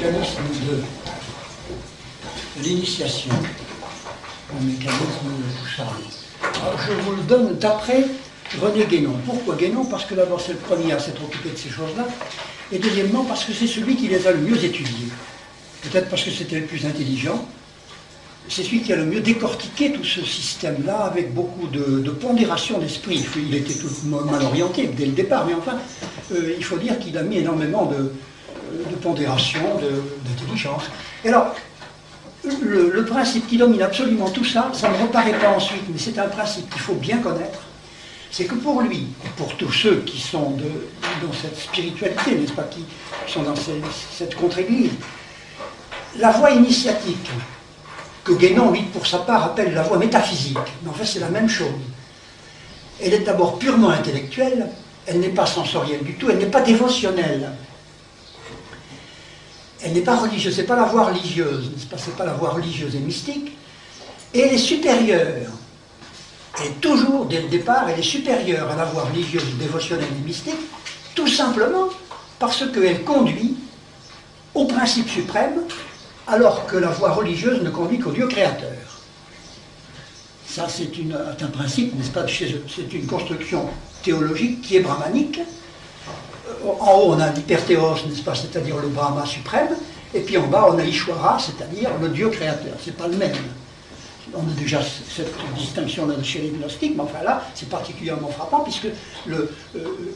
mécanisme de l'initiation, un mécanisme de tout ça. Alors, je vous le donne d'après René Guénon. Pourquoi Guénon? Parce que d'abord c'est le premier à s'être occupé de ces choses-là, et deuxièmement parce que c'est celui qui les a le mieux étudiés. Peut-être parce que c'était le plus intelligent. C'est celui qui a le mieux décortiqué tout ce système-là avec beaucoup de pondération d'esprit. Il était tout mal orienté dès le départ, mais enfin, il faut dire qu'il a mis énormément de pondération, d'intelligence. Et alors, le principe qui domine absolument tout ça, ça ne reparaît pas ensuite, mais c'est un principe qu'il faut bien connaître, c'est que pour lui, et pour tous ceux qui sont dans cette spiritualité, n'est-ce pas, qui sont dans cette contre-église, la voie initiatique, que Guénon, lui, pour sa part, appelle la voie métaphysique, mais en fait c'est la même chose. Elle est d'abord purement intellectuelle, elle n'est pas sensorielle du tout, elle n'est pas dévotionnelle. Elle n'est pas religieuse, c'est pas la voie religieuse, n'est-ce pas, c'est pas la voie religieuse et mystique, et elle est supérieure. Et toujours, dès le départ, elle est supérieure à la voie religieuse, dévotionnelle et mystique, tout simplement parce qu'elle conduit au principe suprême, alors que la voie religieuse ne conduit qu'au Dieu créateur. Ça, c'est un principe, n'est-ce pas, chez eux. C'est une construction théologique qui est brahmanique. En haut, on a l'hyperthéos, n'est-ce pas, c'est-à-dire le Brahma suprême, et puis en bas, on a Ishwara, c'est-à-dire le Dieu créateur. C'est pas le même. On a déjà cette distinction-là chez les gnostiques, mais enfin là, c'est particulièrement frappant, puisque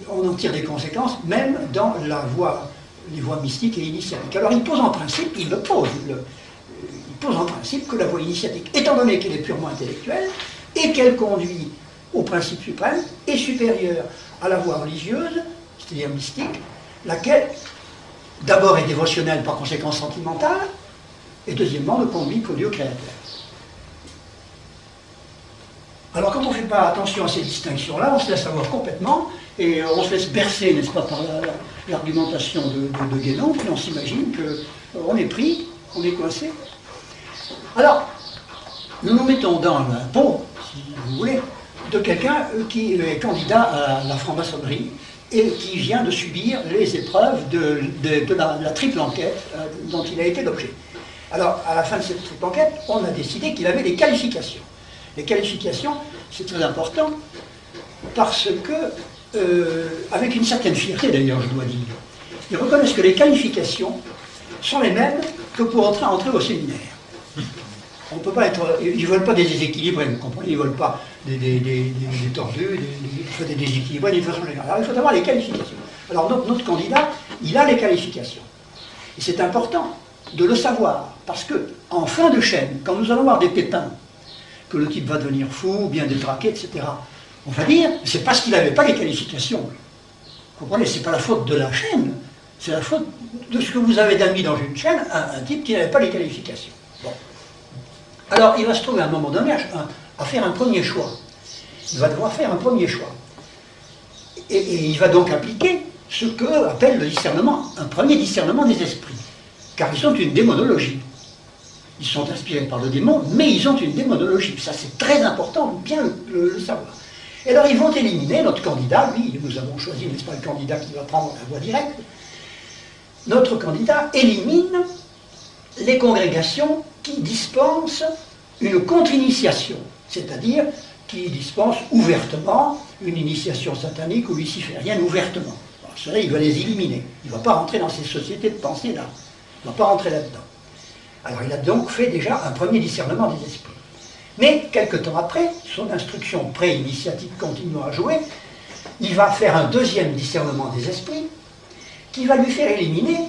on en tire des conséquences, même dans les voies mystiques et initiatiques. Alors il pose en principe, il pose en principe que la voie initiatique, étant donné qu'elle est purement intellectuelle, et qu'elle conduit au principe suprême, est supérieure à la voie religieuse, c'est-à-dire mystique, laquelle, d'abord est dévotionnelle, par conséquent sentimentale, et deuxièmement ne conduit qu'au Dieu créateur. Alors quand on ne fait pas attention à ces distinctions-là, on se laisse avoir complètement, et on se laisse bercer, n'est-ce pas, par l'argumentation de Guénon, puis on s'imagine qu'on est pris, on est coincé. Alors, nous nous mettons dans la peau, si vous voulez, de quelqu'un qui est candidat à la franc-maçonnerie et qui vient de subir les épreuves de la triple enquête dont il a été l'objet. Alors, à la fin de cette triple enquête, on a décidé qu'il avait des qualifications. Les qualifications, c'est très important, parce que, avec une certaine fierté d'ailleurs, je dois dire, ils reconnaissent que les qualifications sont les mêmes que pour entrer au séminaire. On peut pas être, ils ne veulent pas des déséquilibrés, vous comprenez, ils ne veulent pas des tordus, des déséquilibrés, des façons générales. Alors il faut avoir les qualifications. Alors notre candidat, il a les qualifications. Et c'est important de le savoir, parce que en fin de chaîne, quand nous allons voir des pépins, que le type va devenir fou, ou bien détraqué, etc., on va dire, c'est parce qu'il n'avait pas les qualifications. Vous comprenez, c'est pas la faute de la chaîne, c'est la faute de ce que vous avez d'amis dans une chaîne, un type qui n'avait pas les qualifications. Bon. Alors, il va se trouver à un moment donné à faire un premier choix. Il va devoir faire un premier choix. Et il va donc appliquer ce que appelle le discernement, un premier discernement des esprits. Car ils ont une démonologie. Ils sont inspirés par le démon, mais ils ont une démonologie. Ça, c'est très important, bien le savoir. Et alors, ils vont éliminer notre candidat. Lui, nous avons choisi, n'est-ce pas, le candidat qui va prendre la voie directe. Notre candidat élimine les congrégations qui dispensent une contre-initiation, c'est-à-dire qui dispensent ouvertement une initiation satanique ou luciférienne ouvertement. Alors, cela, il va les éliminer. Il ne va pas rentrer dans ces sociétés de pensée-là. Il ne va pas rentrer là-dedans. Alors il a donc fait déjà un premier discernement des esprits. Mais, quelque temps après, son instruction pré-initiatique continuant à jouer, il va faire un deuxième discernement des esprits qui va lui faire éliminer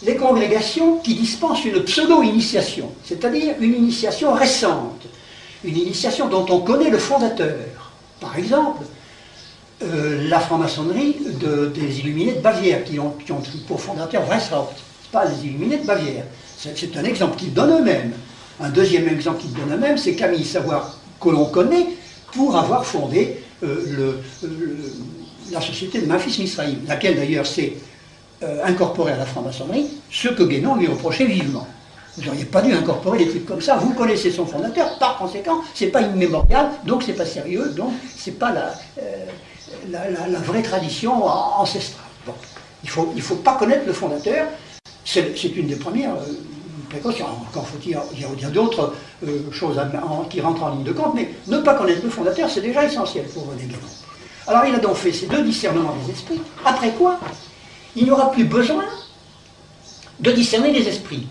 les congrégations qui dispensent une pseudo-initiation, c'est-à-dire une initiation récente, une initiation dont on connaît le fondateur. Par exemple, la franc-maçonnerie des Illuminés de Bavière, qui ont pour fondateur Weishaupt, c'est pas les Illuminés de Bavière. C'est un exemple qu'ils donnent eux-mêmes. Un deuxième exemple qu'ils donnent eux-mêmes, c'est Camille Savoir, que l'on connaît pour avoir fondé la société de Memphis-Misraïm, laquelle d'ailleurs s'est incorporée à la franc-maçonnerie, ce que Guénon lui reprochait vivement. Vous n'auriez pas dû incorporer des trucs comme ça, vous connaissez son fondateur, par conséquent, c'est pas immémorial, donc c'est pas sérieux, donc c'est pas la vraie tradition ancestrale. Bon. Il faut pas connaître le fondateur. C'est une des premières précautions. Encore faut-il, il y a d'autres choses qui rentrent en ligne de compte, mais ne pas connaître le fondateur, c'est déjà essentiel pour René Guénon. Alors il a donc fait ces deux discernements des esprits, après quoi il n'y aura plus besoin de discerner les esprits.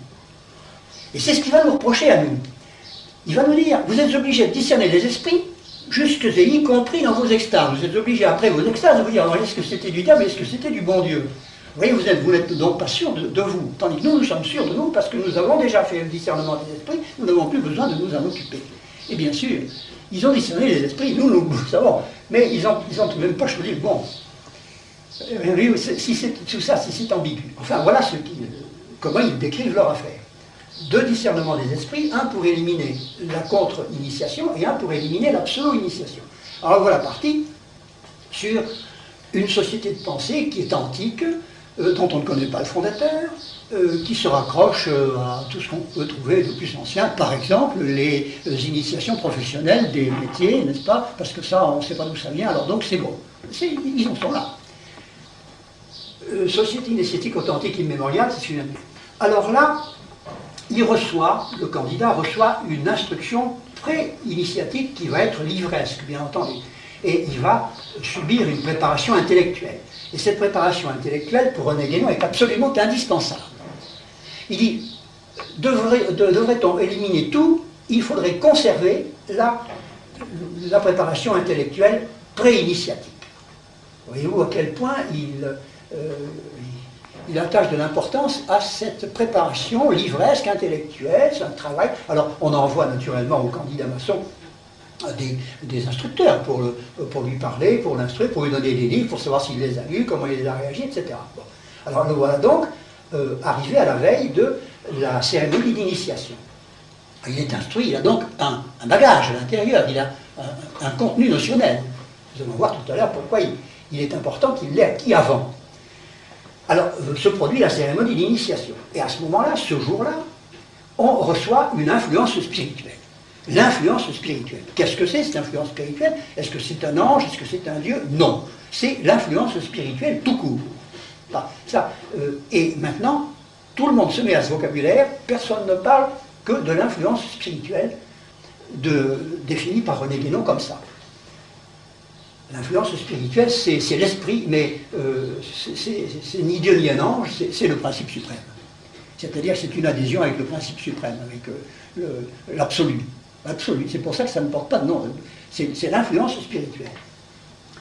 Et c'est ce qu'il va nous reprocher à nous. Il va nous dire, vous êtes obligés de discerner les esprits, jusque et y compris dans vos extases. Vous êtes obligés, après vos extases, de vous dire, est-ce que c'était du diable, est-ce que c'était du bon Dieu? Vous voyez, vous n'êtes donc pas sûr de vous. Tandis que nous sommes sûrs de nous, parce que nous avons déjà fait le discernement des esprits, nous n'avons plus besoin de nous en occuper. Et bien sûr, ils ont discerné les esprits, nous le savons, mais ils ont tout de même pas choisi le bon. Si c'est tout ça, si c'est ambigu. Enfin, voilà comment ils décrivent leur affaire. Deux discernements des esprits, un pour éliminer la contre-initiation et un pour éliminer la pseudo-initiation. Alors voilà parti sur une société de pensée qui est antique, dont on ne connaît pas le fondateur, qui se raccroche à tout ce qu'on peut trouver de plus ancien, par exemple les initiations professionnelles des métiers, n'est-ce pas? Parce que ça, on ne sait pas d'où ça vient, alors donc c'est bon. Ils en sont là. Société initiatique authentique immémoriale, c'est une... Alors là, le candidat reçoit une instruction pré-initiatique qui va être livresque, bien entendu. Et il va subir une préparation intellectuelle. Et cette préparation intellectuelle, pour René Guénon, est absolument indispensable. Il dit, devrait-on éliminer tout? Il faudrait conserver la préparation intellectuelle pré-initiatique. Voyez-vous à quel point il attache de l'importance à cette préparation livresque, intellectuelle, c'est un travail. Alors, on envoie naturellement au candidat maçon des instructeurs pour lui parler, pour l'instruire, pour lui donner des livres, pour savoir s'il les a lus, comment il les a réagis, etc. Bon. Alors, le voilà donc arrivé à la veille de la cérémonie d'initiation. Il est instruit, il a donc un bagage à l'intérieur, il a un contenu notionnel. Nous allons voir tout à l'heure pourquoi il est important qu'il l'ait acquis avant. Alors, se produit la cérémonie d'initiation. Et à ce moment-là, ce jour-là, on reçoit une influence spirituelle. L'influence spirituelle. Qu'est-ce que c'est, cette influence spirituelle? Est-ce que c'est un ange? Est-ce que c'est un Dieu? Non. C'est l'influence spirituelle tout court. Et maintenant, tout le monde se met à ce vocabulaire, personne ne parle que de l'influence spirituelle définie par René Guénon comme ça. L'influence spirituelle, c'est l'esprit, mais c'est ni Dieu ni un ange, c'est le principe suprême. C'est-à-dire que c'est une adhésion avec le principe suprême, avec l'absolu. Absolu. C'est pour ça que ça ne porte pas de nom. C'est l'influence spirituelle.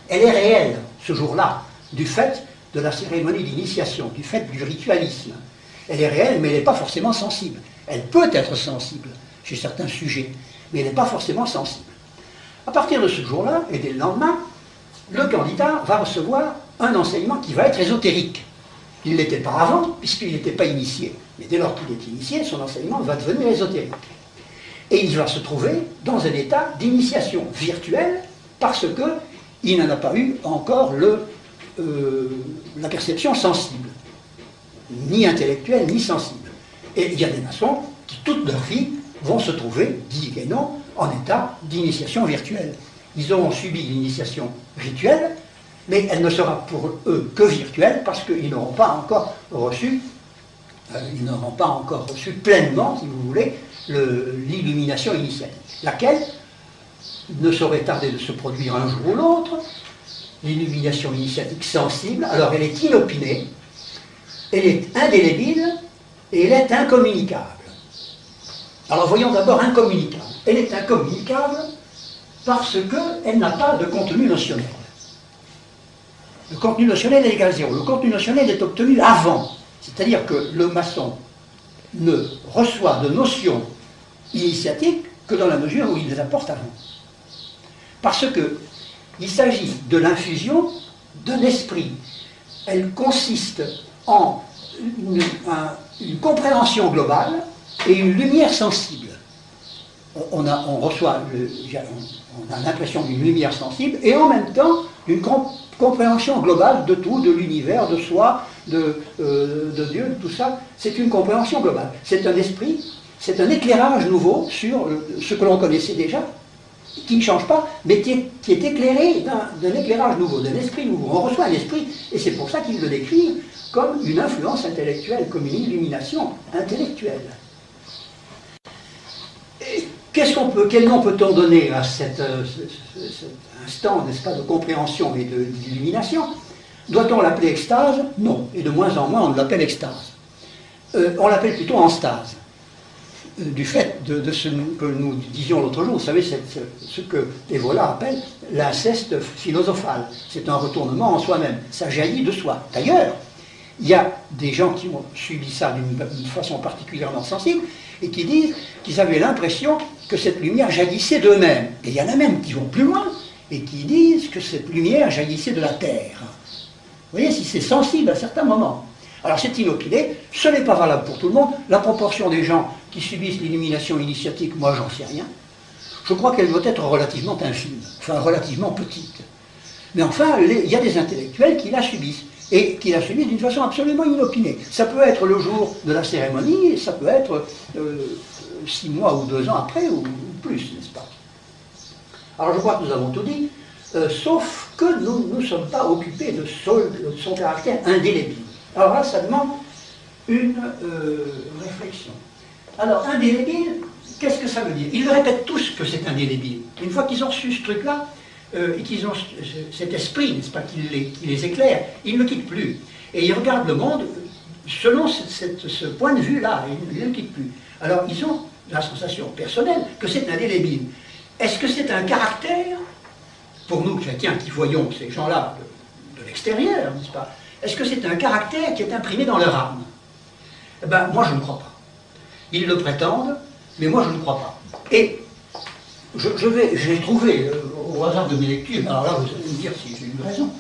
Elle est réelle, ce jour-là, du fait de la cérémonie d'initiation, du fait du ritualisme. Elle est réelle, mais elle n'est pas forcément sensible. Elle peut être sensible chez certains sujets, mais elle n'est pas forcément sensible. À partir de ce jour-là, et dès le lendemain, le candidat va recevoir un enseignement qui va être ésotérique. Il ne l'était pas avant, puisqu'il n'était pas initié. Mais dès lors qu'il est initié, son enseignement va devenir ésotérique. Et il va se trouver dans un état d'initiation virtuelle, parce qu'il n'en a pas eu encore la perception sensible, ni intellectuelle, ni sensible. Et il y a des maçons qui, toute leur vie, vont se trouver, dit Guénon, en état d'initiation virtuelle. Ils auront subi l'initiation rituelle, mais elle ne sera pour eux que virtuelle parce qu'ils n'auront pas encore reçu, pleinement, si vous voulez, l'illumination initiatique, laquelle ne saurait tarder de se produire un jour ou l'autre. L'illumination initiatique sensible, alors elle est inopinée, elle est indélébile et elle est incommunicable. Alors voyons d'abord incommunicable. Elle est incommunicable parce qu'elle n'a pas de contenu notionnel. Le contenu notionnel est égal à 0. Le contenu notionnel est obtenu avant. C'est-à-dire que le maçon ne reçoit de notions initiatiques que dans la mesure où il les apporte avant. Parce qu'il s'agit de l'infusion d'un esprit. Elle consiste en une compréhension globale et une lumière sensible. On a l'impression d'une lumière sensible et en même temps d'une compréhension globale de tout, de l'univers, de soi, de Dieu, de tout ça. C'est une compréhension globale. C'est un esprit, c'est un éclairage nouveau sur ce que l'on connaissait déjà, qui ne change pas, mais qui est éclairé d'un éclairage nouveau, d'un esprit nouveau. On reçoit un esprit, et c'est pour ça qu'il le décrit comme une influence intellectuelle, comme une illumination intellectuelle. Quel nom peut-on donner à cet instant, n'est-ce pas, de compréhension et d'illumination? Doit-on l'appeler extase? Non, et de moins en moins on l'appelle extase. On l'appelle plutôt enstase, du fait de ce que nous disions l'autre jour. Vous savez, ce que Evola appelle l'inceste philosophal. C'est un retournement en soi-même, ça jaillit de soi. D'ailleurs, il y a des gens qui ont subi ça d'une façon particulièrement sensible et qui disent qu'ils avaient l'impression que cette lumière jaillissait d'eux-mêmes. Et il y en a même qui vont plus loin et qui disent que cette lumière jaillissait de la terre. Vous voyez, si c'est sensible à certains moments. Alors c'est inopiné, ce n'est pas valable pour tout le monde. La proportion des gens qui subissent l'illumination initiatique, moi j'en sais rien. Je crois qu'elle doit être relativement infime, enfin relativement petite. Mais enfin, il y a des intellectuels qui la subissent. Et qui la subissent d'une façon absolument inopinée. Ça peut être le jour de la cérémonie, et ça peut être 6 mois ou 2 ans après, ou plus, n'est-ce pas? Alors je crois que nous avons tout dit, sauf que nous ne sommes pas occupés de son caractère indélébile. Alors là, ça demande une réflexion. Alors, indélébile, qu'est-ce que ça veut dire? Ils le répètent tous que c'est indélébile. Une fois qu'ils ont reçu ce truc-là, et qu'ils ont cet esprit, n'est-ce pas, qui les éclaire, ils ne le quittent plus. Et ils regardent le monde selon ce point de vue-là, ils ne le quittent plus. Alors, ils ont la sensation personnelle que c'est indélébile. Est-ce que c'est un caractère, pour nous chrétiens qui voyons ces gens-là de l'extérieur, n'est-ce pas? Est-ce que c'est un caractère qui est imprimé dans leur âme? Eh bien, moi je ne crois pas. Ils le prétendent, mais moi je ne crois pas. Et j'ai trouvé, au hasard de mes lectures, alors là vous allez me dire si j'ai eu raison,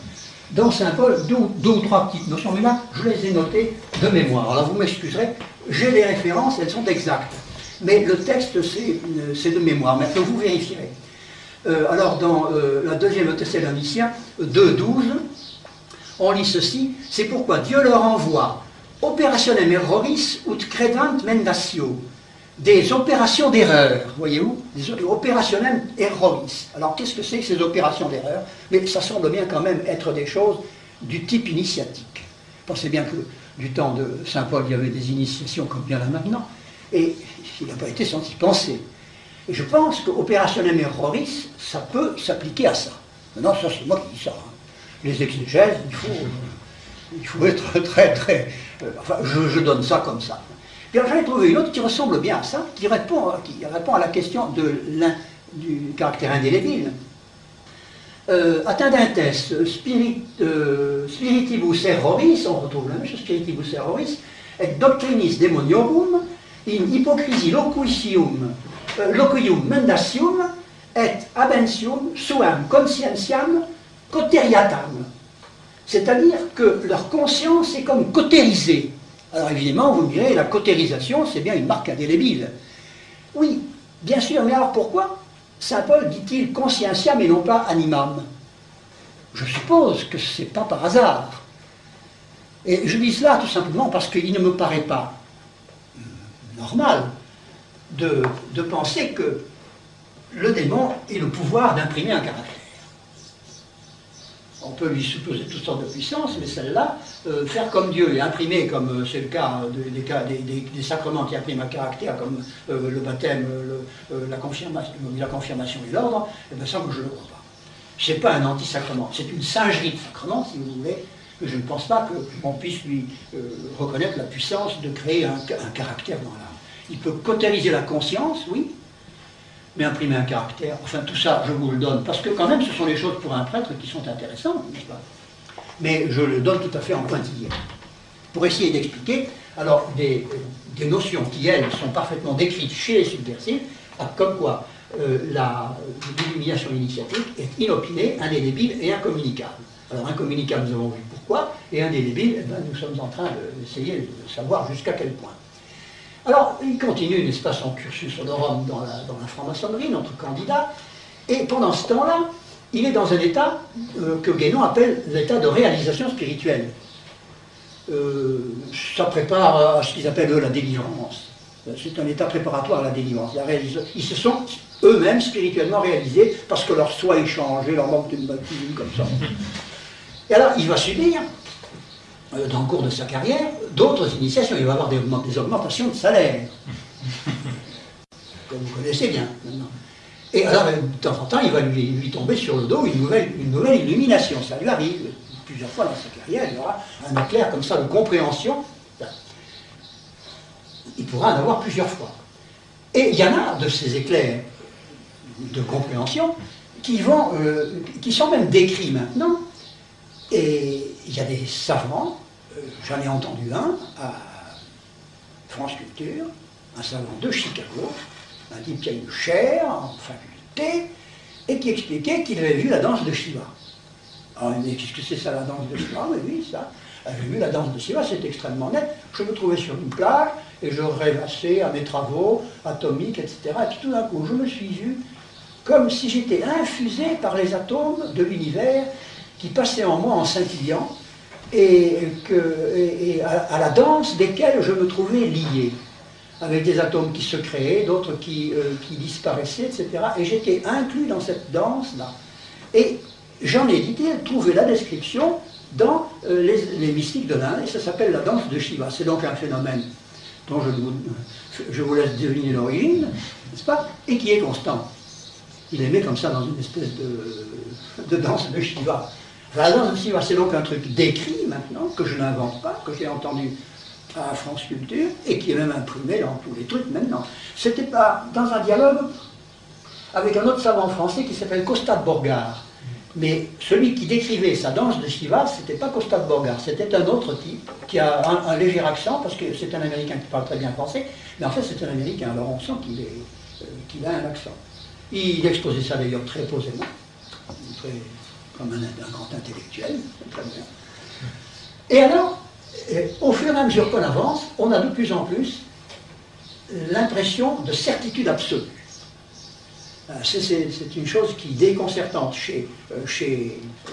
dans Saint Paul, deux ou trois petites notions, mais là je les ai notées de mémoire. Alors vous m'excuserez, j'ai les références, elles sont exactes. Mais le texte c'est de mémoire, maintenant vous vérifierez. Alors dans la deuxième Thessaloniciens 2,12, on lit ceci: c'est pourquoi Dieu leur envoie operationem erroris ut credant mendatio, des opérations d'erreur, voyez-vous, des operationem erroris. Alors qu'est-ce que c'est que ces opérations d'erreur? Mais ça semble bien quand même être des choses du type initiatique. Pensez bien que du temps de Saint Paul, il y avait des initiations comme bien là maintenant, et il n'a pas été sans y penser. Et je pense que operationem erroris, ça peut s'appliquer à ça. Maintenant, ça c'est moi qui dis ça. Hein. Les exégèses, il faut être très... enfin, je donne ça comme ça. Puis j'en ai trouvé une autre qui ressemble bien à ça, qui répond à la question du caractère indélébile. Attendentes spiritibus erroris, on retrouve la même chose, spiritibus erroris, et doctrinis demoniorum, in hypocrisie loquium mendacium, et abentium suam conscientiam coteriatam. C'est-à-dire que leur conscience est comme cautérisée. Alors évidemment, vous me direz, la cautérisation, c'est bien une marque indélébile. Oui, bien sûr, mais alors pourquoi Saint Paul dit-il conscientiam et non pas animam? Je suppose que ce n'est pas par hasard. Et je dis cela tout simplement parce qu'il ne me paraît pas normal de penser que le démon ait le pouvoir d'imprimer un caractère. On peut lui supposer toutes sortes de puissances, mais celle-là, faire comme Dieu et imprimer, comme c'est le cas des sacrements qui impriment un caractère, comme le baptême, la confirmation et l'ordre, eh bien ça, je ne le crois pas. Ce n'est pas un anti-sacrement, c'est une singerie de sacrement, si vous voulez, que je ne pense pas qu'on puisse lui reconnaître la puissance de créer un caractère dans l'âme. Il peut cautériser la conscience, oui, mais imprimer un caractère, enfin tout ça, je vous le donne, parce que quand même, ce sont des choses pour un prêtre qui sont intéressantes, n'est-ce pas? Mais je le donne tout à fait en pointillé. Pour essayer d'expliquer, alors, des notions qui, elles, sont parfaitement décrites chez les subversifs, comme quoi l'illumination initiatique est inopinée, indélébile et incommunicable. Alors, incommunicable, nous avons vu pourquoi, et indélébile, eh bien, nous sommes en train d'essayer de savoir jusqu'à quel point. Alors, il continue, n'est-ce pas, son cursus honorum dans la franc-maçonnerie, notre candidat, et pendant ce temps-là, il est dans un état que Guénon appelle l'état de réalisation spirituelle. Ça prépare à ce qu'ils appellent, eux, la délivrance. C'est un état préparatoire à la délivrance. Ils se sont eux-mêmes spirituellement réalisés parce que leur soi est changé, leur manque d'une cuisine comme ça. Et alors, il va subir dans le cours de sa carrière, d'autres initiations. Il va avoir des augmentations de salaire. Comme vous connaissez bien maintenant. Et alors, de temps en temps, il va lui tomber sur le dos une nouvelle illumination. Ça lui arrive. Plusieurs fois dans sa carrière, il y aura un éclair comme ça de compréhension. Il pourra en avoir plusieurs fois. Et il y en a de ces éclairs de compréhension qui sont même décrits maintenant. Et il y a des savants, j'en ai entendu un à France Culture, un savant de Chicago, un type qui a une chaire en faculté, et qui expliquait qu'il avait vu la danse de Shiva. Alors il me dit, qu'est-ce que c'est ça la danse de Shiva? Oui, ça. J'ai vu la danse de Shiva, c'est extrêmement net. Je me trouvais sur une plage, et je rêvassais à mes travaux atomiques, etc. Et puis tout d'un coup, je me suis vu comme si j'étais infusé par les atomes de l'univers qui passaient en moi en scintillant, et à la danse desquels je me trouvais lié, avec des atomes qui se créaient, d'autres qui disparaissaient, etc. Et j'étais inclus dans cette danse-là. Et j'en ai trouvé la description dans les mystiques de l'Inde, et ça s'appelle la danse de Shiva. C'est donc un phénomène dont je vous laisse deviner l'origine, n'est-ce pas, et qui est constant. Il est né comme ça dans une espèce de danse de Shiva. Enfin, la danse de Shiva, c'est donc un truc décrit maintenant, que je n'invente pas, que j'ai entendu à France Culture, et qui est même imprimé dans tous les trucs maintenant. C'était pas dans un dialogue avec un autre savant français qui s'appelle Costa de Borgard. Mais celui qui décrivait sa danse de Shiva, c'était pas Costa de Borgard, c'était un autre type qui a un léger accent, parce que c'est un Américain qui parle très bien français, mais en fait c'est un Américain, alors on sent qu'il a un accent. Il exposait ça d'ailleurs très posément, comme un grand intellectuel, très bien. Et alors, au fur et à mesure qu'on avance, on a de plus en plus l'impression de certitude absolue. C'est une chose qui est déconcertante chez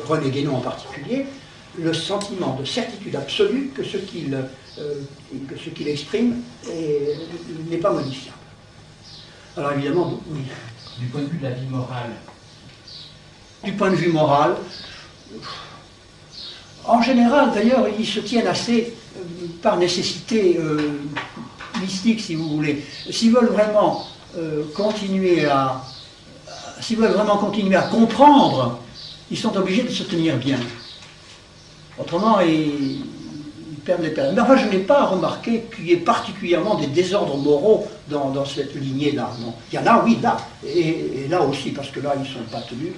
René Guénon en particulier, le sentiment de certitude absolue que ce qu'il exprime n'est pas modifiable. Alors évidemment, oui. Du point de vue de la vie morale. Du point de vue moral, en général d'ailleurs, ils se tiennent assez par nécessité mystique, si vous voulez. S'ils veulent vraiment continuer à comprendre, ils sont obligés de se tenir bien. Autrement, ils perdent les pères. Mais enfin, je n'ai pas remarqué qu'il y ait particulièrement des désordres moraux dans cette lignée-là. Il y en a, oui, là. Et là aussi, parce que là, ils ne sont pas tenus.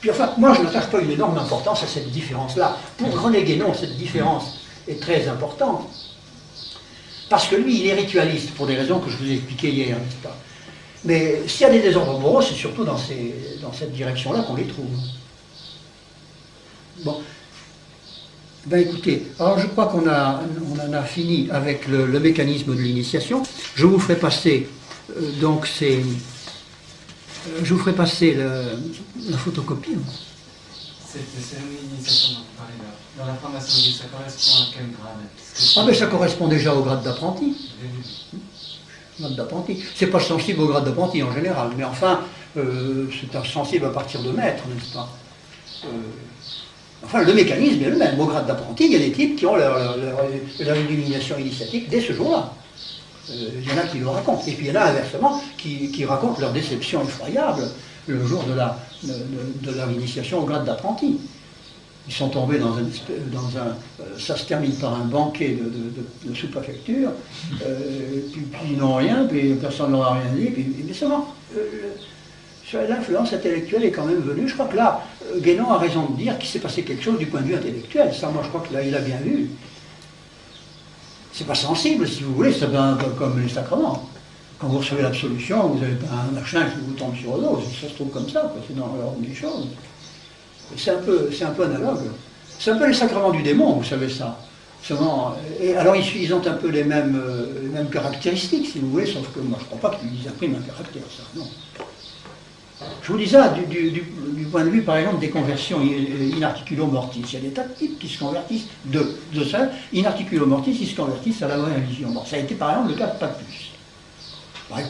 Puis enfin, moi, je n'attache pas une énorme importance à cette différence-là. Pour René Guénon, cette différence est très importante. Parce que lui, il est ritualiste, pour des raisons que je vous ai expliquées hier, n'est-ce pas? Mais s'il y a des désordres moraux, c'est surtout dans cette direction-là qu'on les trouve. Bon. Ben écoutez, alors je crois qu'on en a fini avec le mécanisme de l'initiation. Je vous ferai passer donc je vous ferai passer la photocopie. C'est l'initiation dont vous parlez là. Dans la formation, ça correspond à quel grade? Ah ben ça correspond déjà au grade d'apprenti. Grade d'apprenti. C'est pas sensible au grade d'apprenti en général, mais enfin, c'est sensible à partir de maître, n'est-ce pas? Enfin, le mécanisme est le même. Au grade d'apprenti, il y a des types qui ont leur illumination initiatique dès ce jour-là. Il y en a qui le racontent. Et puis il y en a inversement qui racontent leur déception effroyable le jour de leur initiation au grade d'apprenti. Ils sont tombés ça se termine par un banquet de sous-préfecture, puis ils n'ont rien, puis personne ne leur a rien dit, mais seulement, l'influence intellectuelle est quand même venue. Je crois que là, Guénon a raison de dire qu'il s'est passé quelque chose du point de vue intellectuel. Ça, moi, je crois qu'il a bien vu. C'est pas sensible, si vous voulez, c'est un peu comme les sacrements. Quand vous recevez l'absolution, vous n'avez pas un machin qui vous tombe sur le dos, ça se trouve comme ça, c'est dans l'ordre des choses. C'est un peu analogue. C'est un peu les sacrements du démon, vous savez ça. Et alors ils ont un peu les mêmes caractéristiques, si vous voulez, sauf que moi je ne crois pas qu'ils impriment un caractère, ça, non. Je vous dis ça du point de vue, par exemple, des conversions in articulo mortis. Il y a des tas de types qui se convertissent de ça. In articulo mortis, ils se convertissent à la vraie religion. Bon, ça a été, par exemple, le cas de Papus.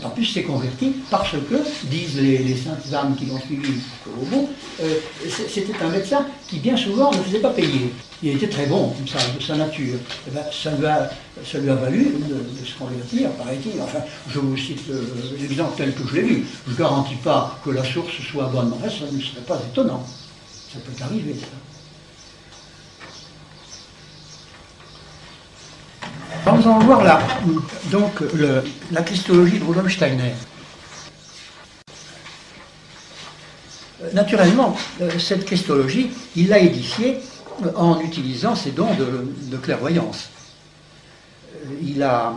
Pampus s'est converti parce que, disent les saintes âmes qui l'ont suivi jusqu'au bout, c'était un médecin qui bien souvent ne faisait pas payer. Il était très bon, comme ça, de sa nature. Et ben, ça lui a valu de se convertir, paraît-il. Enfin, je vous cite l'exemple tel que je l'ai vu. Je ne garantis pas que la source soit bonne, mais ça ne serait pas étonnant. Ça peut arriver, ça. Alors, nous allons voir là, donc, la christologie de Rudolf Steiner. Naturellement, cette christologie, il l'a édifiée en utilisant ses dons de clairvoyance. Il a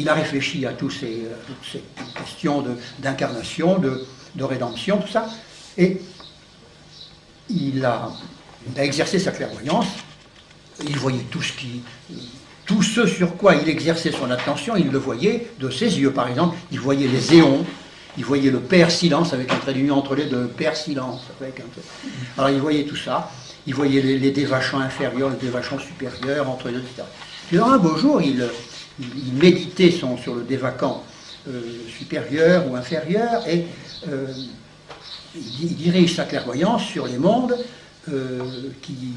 réfléchi à toutes ces questions d'incarnation, de rédemption, tout ça, et il a exercé sa clairvoyance. Il voyait tout ce sur quoi il exerçait son attention, il le voyait de ses yeux, par exemple. Il voyait les éons, il voyait le Père Silence, avec un trait d'union entre les deux, Père Silence. Alors il voyait tout ça, il voyait les dévachants inférieurs, les dévachants supérieurs, entre les deux, etc. Puis un beau jour, il méditait sur le dévacant supérieur ou inférieur, et il dirige sa clairvoyance sur les mondes qu'il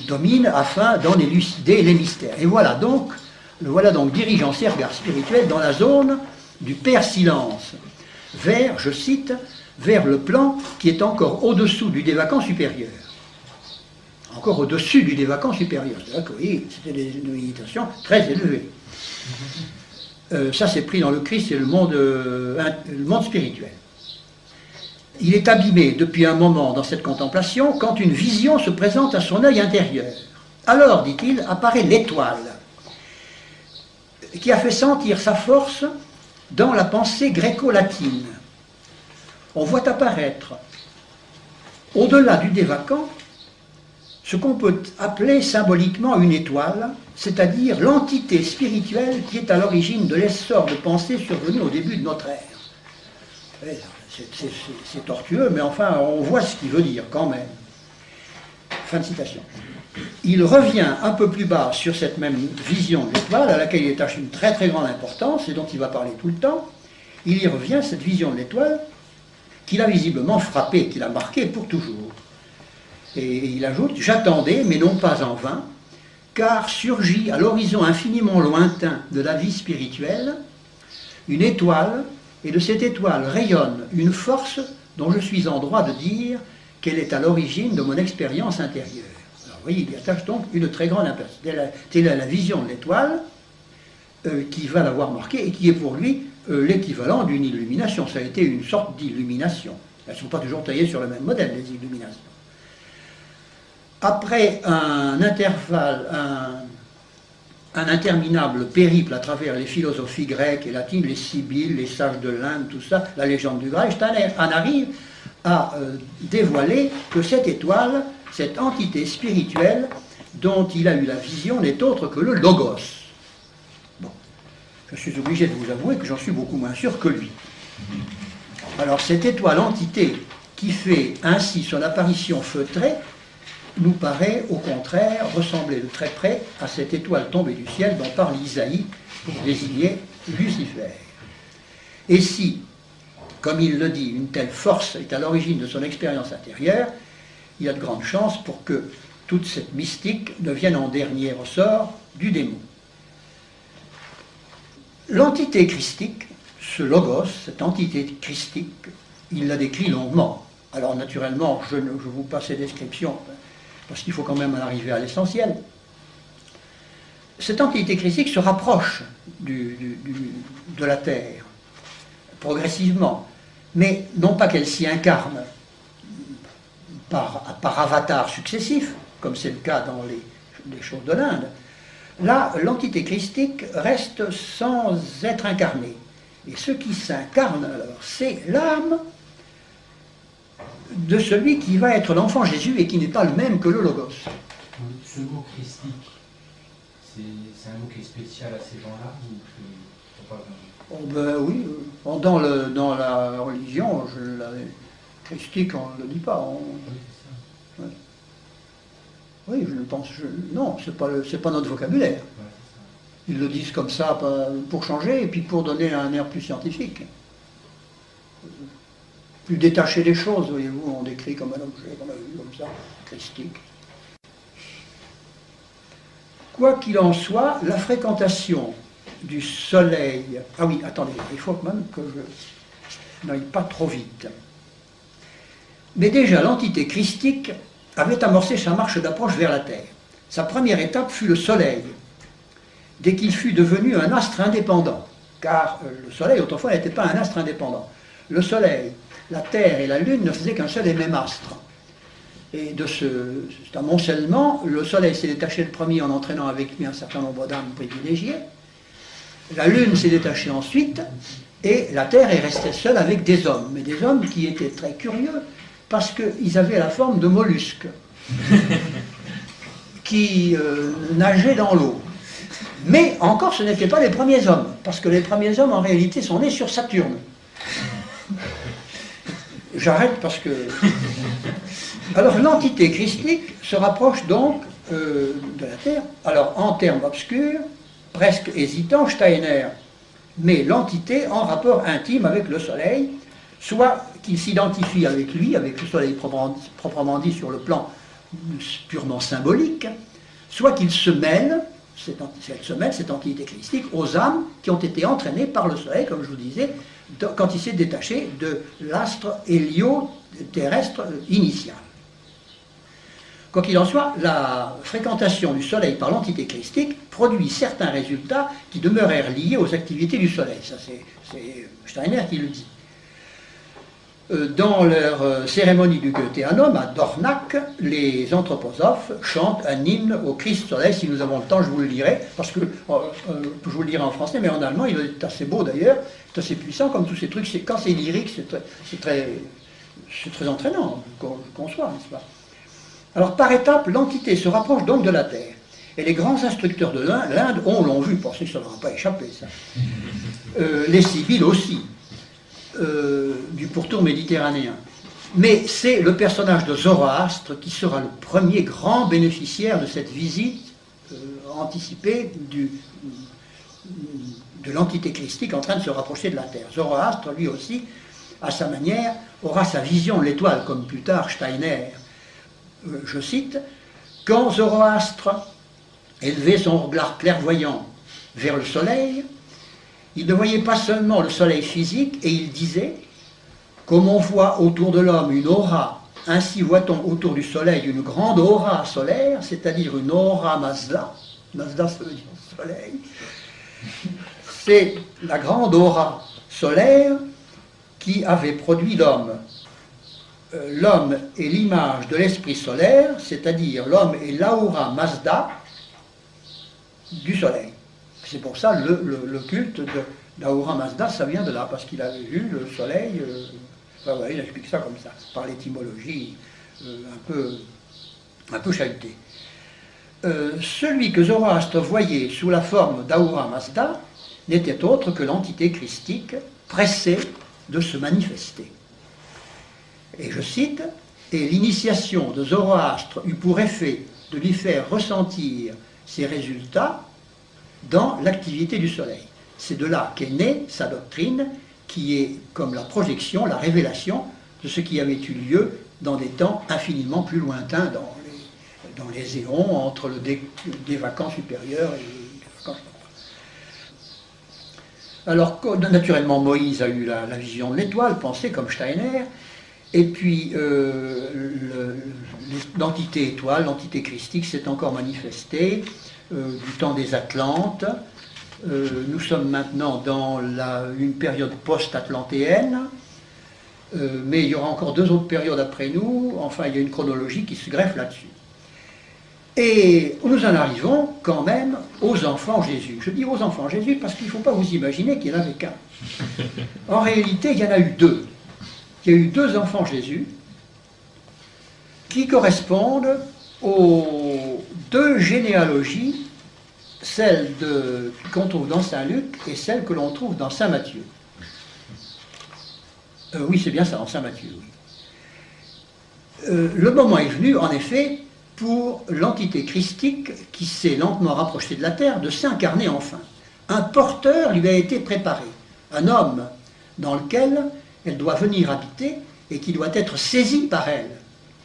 domine afin d'en élucider les mystères. Et voilà donc, le voilà donc dirigeant ses regards spirituels dans la zone du Père Silence, vers, je cite, vers le plan qui est encore au-dessous du dévacant supérieur. Encore au-dessus du dévacant supérieur. C'est-à-dire que, oui, c'était une méditation très élevée. Ça, c'est pris dans le Christ et le monde spirituel. Il est abîmé depuis un moment dans cette contemplation quand une vision se présente à son œil intérieur. Alors, dit-il, apparaît l'étoile qui a fait sentir sa force dans la pensée gréco-latine. On voit apparaître, au-delà du dévacant, ce qu'on peut appeler symboliquement une étoile, c'est-à-dire l'entité spirituelle qui est à l'origine de l'essor de pensée survenu au début de notre ère. C'est tortueux, mais enfin, on voit ce qu'il veut dire quand même. Fin de citation. Il revient un peu plus bas sur cette même vision de l'étoile, à laquelle il attache une très très grande importance, et dont il va parler tout le temps. Il y revient, cette vision de l'étoile, qu'il a visiblement frappé, qu'il a marqué pour toujours. Et il ajoute, j'attendais, mais non pas en vain, car surgit à l'horizon infiniment lointain de la vie spirituelle, une étoile, et de cette étoile rayonne une force dont je suis en droit de dire qu'elle est à l'origine de mon expérience intérieure. Alors, vous voyez, il y attache donc une très grande importance. Telle est la vision de l'étoile qui va l'avoir marqué et qui est pour lui l'équivalent d'une illumination. Ça a été une sorte d'illumination. Elles ne sont pas toujours taillées sur le même modèle, les illuminations. Après un intervalle, un interminable périple à travers les philosophies grecques et latines, les Sibylles, les sages de l'Inde, tout ça, la légende du Graal, Steiner en arrive à dévoiler que cette étoile, cette entité spirituelle dont il a eu la vision, n'est autre que le Logos. Bon, je suis obligé de vous avouer que j'en suis beaucoup moins sûr que lui. Alors cette étoile entité qui fait ainsi son apparition feutrée, nous paraît au contraire ressembler de très près à cette étoile tombée du ciel dont parle Isaïe pour désigner Lucifer. Et si, comme il le dit, une telle force est à l'origine de son expérience intérieure, il y a de grandes chances pour que toute cette mystique ne vienne en dernier ressort du démon. L'entité christique, ce logos, cette entité christique, il la décrit longuement. Alors naturellement, je vous passe les descriptions, parce qu'il faut quand même en arriver à l'essentiel. Cette entité christique se rapproche de la Terre, progressivement, mais non pas qu'elle s'y incarne par avatar successif, comme c'est le cas dans les choses de l'Inde. Là, l'entité christique reste sans être incarnée. Et ce qui s'incarne, alors, c'est l'âme de celui qui va être l'enfant Jésus et qui n'est pas le même que le Logos. Ce mot christique, c'est un mot qui est spécial à ces gens-là ou pas vraiment? Oui, dans la religion, christique, on ne le dit pas. Oui, oui, je ne pense... non, c'est pas notre vocabulaire. Ils le disent comme ça pour changer et puis pour donner un air plus scientifique. Plus détaché des choses, voyez-vous, on décrit comme un objet, comme ça, christique. Quoi qu'il en soit, la fréquentation du soleil... Ah oui, attendez, il faut même que je n'aille pas trop vite. Mais déjà, l'entité christique avait amorcé sa marche d'approche vers la Terre. Sa première étape fut le soleil, dès qu'il fut devenu un astre indépendant. Car le soleil, autrefois, n'était pas un astre indépendant. Le soleil, la Terre et la Lune ne faisaient qu'un seul et même astre. Et de cet amoncellement, le soleil s'est détaché le premier en entraînant avec lui un certain nombre d'âmes privilégiées. La Lune s'est détachée ensuite, et la Terre est restée seule avec des hommes. Mais des hommes qui étaient très curieux, parce qu'ils avaient la forme de mollusques, qui nageaient dans l'eau. Mais encore, ce n'étaient pas les premiers hommes, parce que les premiers hommes, en réalité, sont nés sur Saturne. J'arrête parce que... Alors, l'entité christique se rapproche donc de la Terre. Alors, en termes obscurs, presque hésitants, Steiner met l'entité en rapport intime avec le Soleil, soit qu'il s'identifie avec lui, avec le Soleil proprement dit sur le plan purement symbolique, soit qu'il se mêle, cette entité christique, aux âmes qui ont été entraînées par le Soleil, comme je vous disais, quand il s'est détaché de l'astre hélioterrestre initial. Quoi qu'il en soit, la fréquentation du Soleil par l'entité christique produit certains résultats qui demeurèrent liés aux activités du Soleil. Ça, c'est Steiner qui le dit. Dans leur cérémonie du Goetheanum à Dornach, les anthroposophes chantent un hymne au Christ Soleil. Si nous avons le temps, je vous le lirai, parce que je vous le lirai en français, mais en allemand, il est assez beau d'ailleurs, c'est assez puissant, comme tous ces trucs. Quand c'est lyrique, c'est très entraînant, qu'on soit, n'est-ce pas? Alors, par étapes, l'entité se rapproche donc de la Terre. Et les grands instructeurs de l'Inde l'ont vu, pour ceux que ça ne leur a pas échappé, ça. Les Sibylles aussi. Du pourtour méditerranéen. Mais c'est le personnage de Zoroastre qui sera le premier grand bénéficiaire de cette visite anticipée de l'entité christique en train de se rapprocher de la Terre. Zoroastre, lui aussi, à sa manière, aura sa vision de l'étoile, comme plus tard Steiner, je cite, « Quand Zoroastre élevait son regard clairvoyant vers le soleil, il ne voyait pas seulement le soleil physique, et il disait, comme on voit autour de l'homme une aura, ainsi voit-on autour du soleil une grande aura solaire, c'est-à-dire une aura Mazda. Mazda, ça veut dire soleil. C'est la grande aura solaire qui avait produit l'homme. L'homme est l'image de l'esprit solaire, c'est-à-dire l'homme est l'aura Mazda du soleil. C'est pour ça le culte d'Ahura Mazda, ça vient de là, parce qu'il avait vu le soleil, voilà, il explique ça comme ça, par l'étymologie un peu chahutée. Celui que Zoroastre voyait sous la forme d'Ahura Mazda n'était autre que l'entité christique pressée de se manifester. Et je cite, « Et l'initiation de Zoroastre eut pour effet de lui faire ressentir ses résultats dans l'activité du soleil. » C'est de là qu'est née sa doctrine, qui est comme la projection, la révélation de ce qui avait eu lieu dans des temps infiniment plus lointains, dans les éons entre des vacants supérieurs et des vacants. Alors, naturellement, Moïse a eu la vision de l'étoile, pensée comme Steiner, et puis l'entité étoile, l'entité christique s'est encore manifestée du temps des Atlantes. Nous sommes maintenant dans une période post-atlantéenne, mais il y aura encore 2 autres périodes après nous, enfin il y a une chronologie qui se greffe là-dessus. Et nous en arrivons quand même aux enfants Jésus. Je dis aux enfants Jésus parce qu'il ne faut pas vous imaginer qu'il n'y en avait qu'un. En réalité, il y en a eu 2. Il y a eu 2 enfants Jésus qui correspondent aux 2 généalogies, celle qu'on trouve dans Saint Luc et celle que l'on trouve dans Saint Matthieu. Oui, c'est bien ça, dans Saint Matthieu. Oui. Le moment est venu, en effet, pour l'entité christique qui s'est lentement rapprochée de la terre de s'incarner enfin. Un porteur lui a été préparé, un homme dans lequel elle doit venir habiter et qui doit être saisi par elle.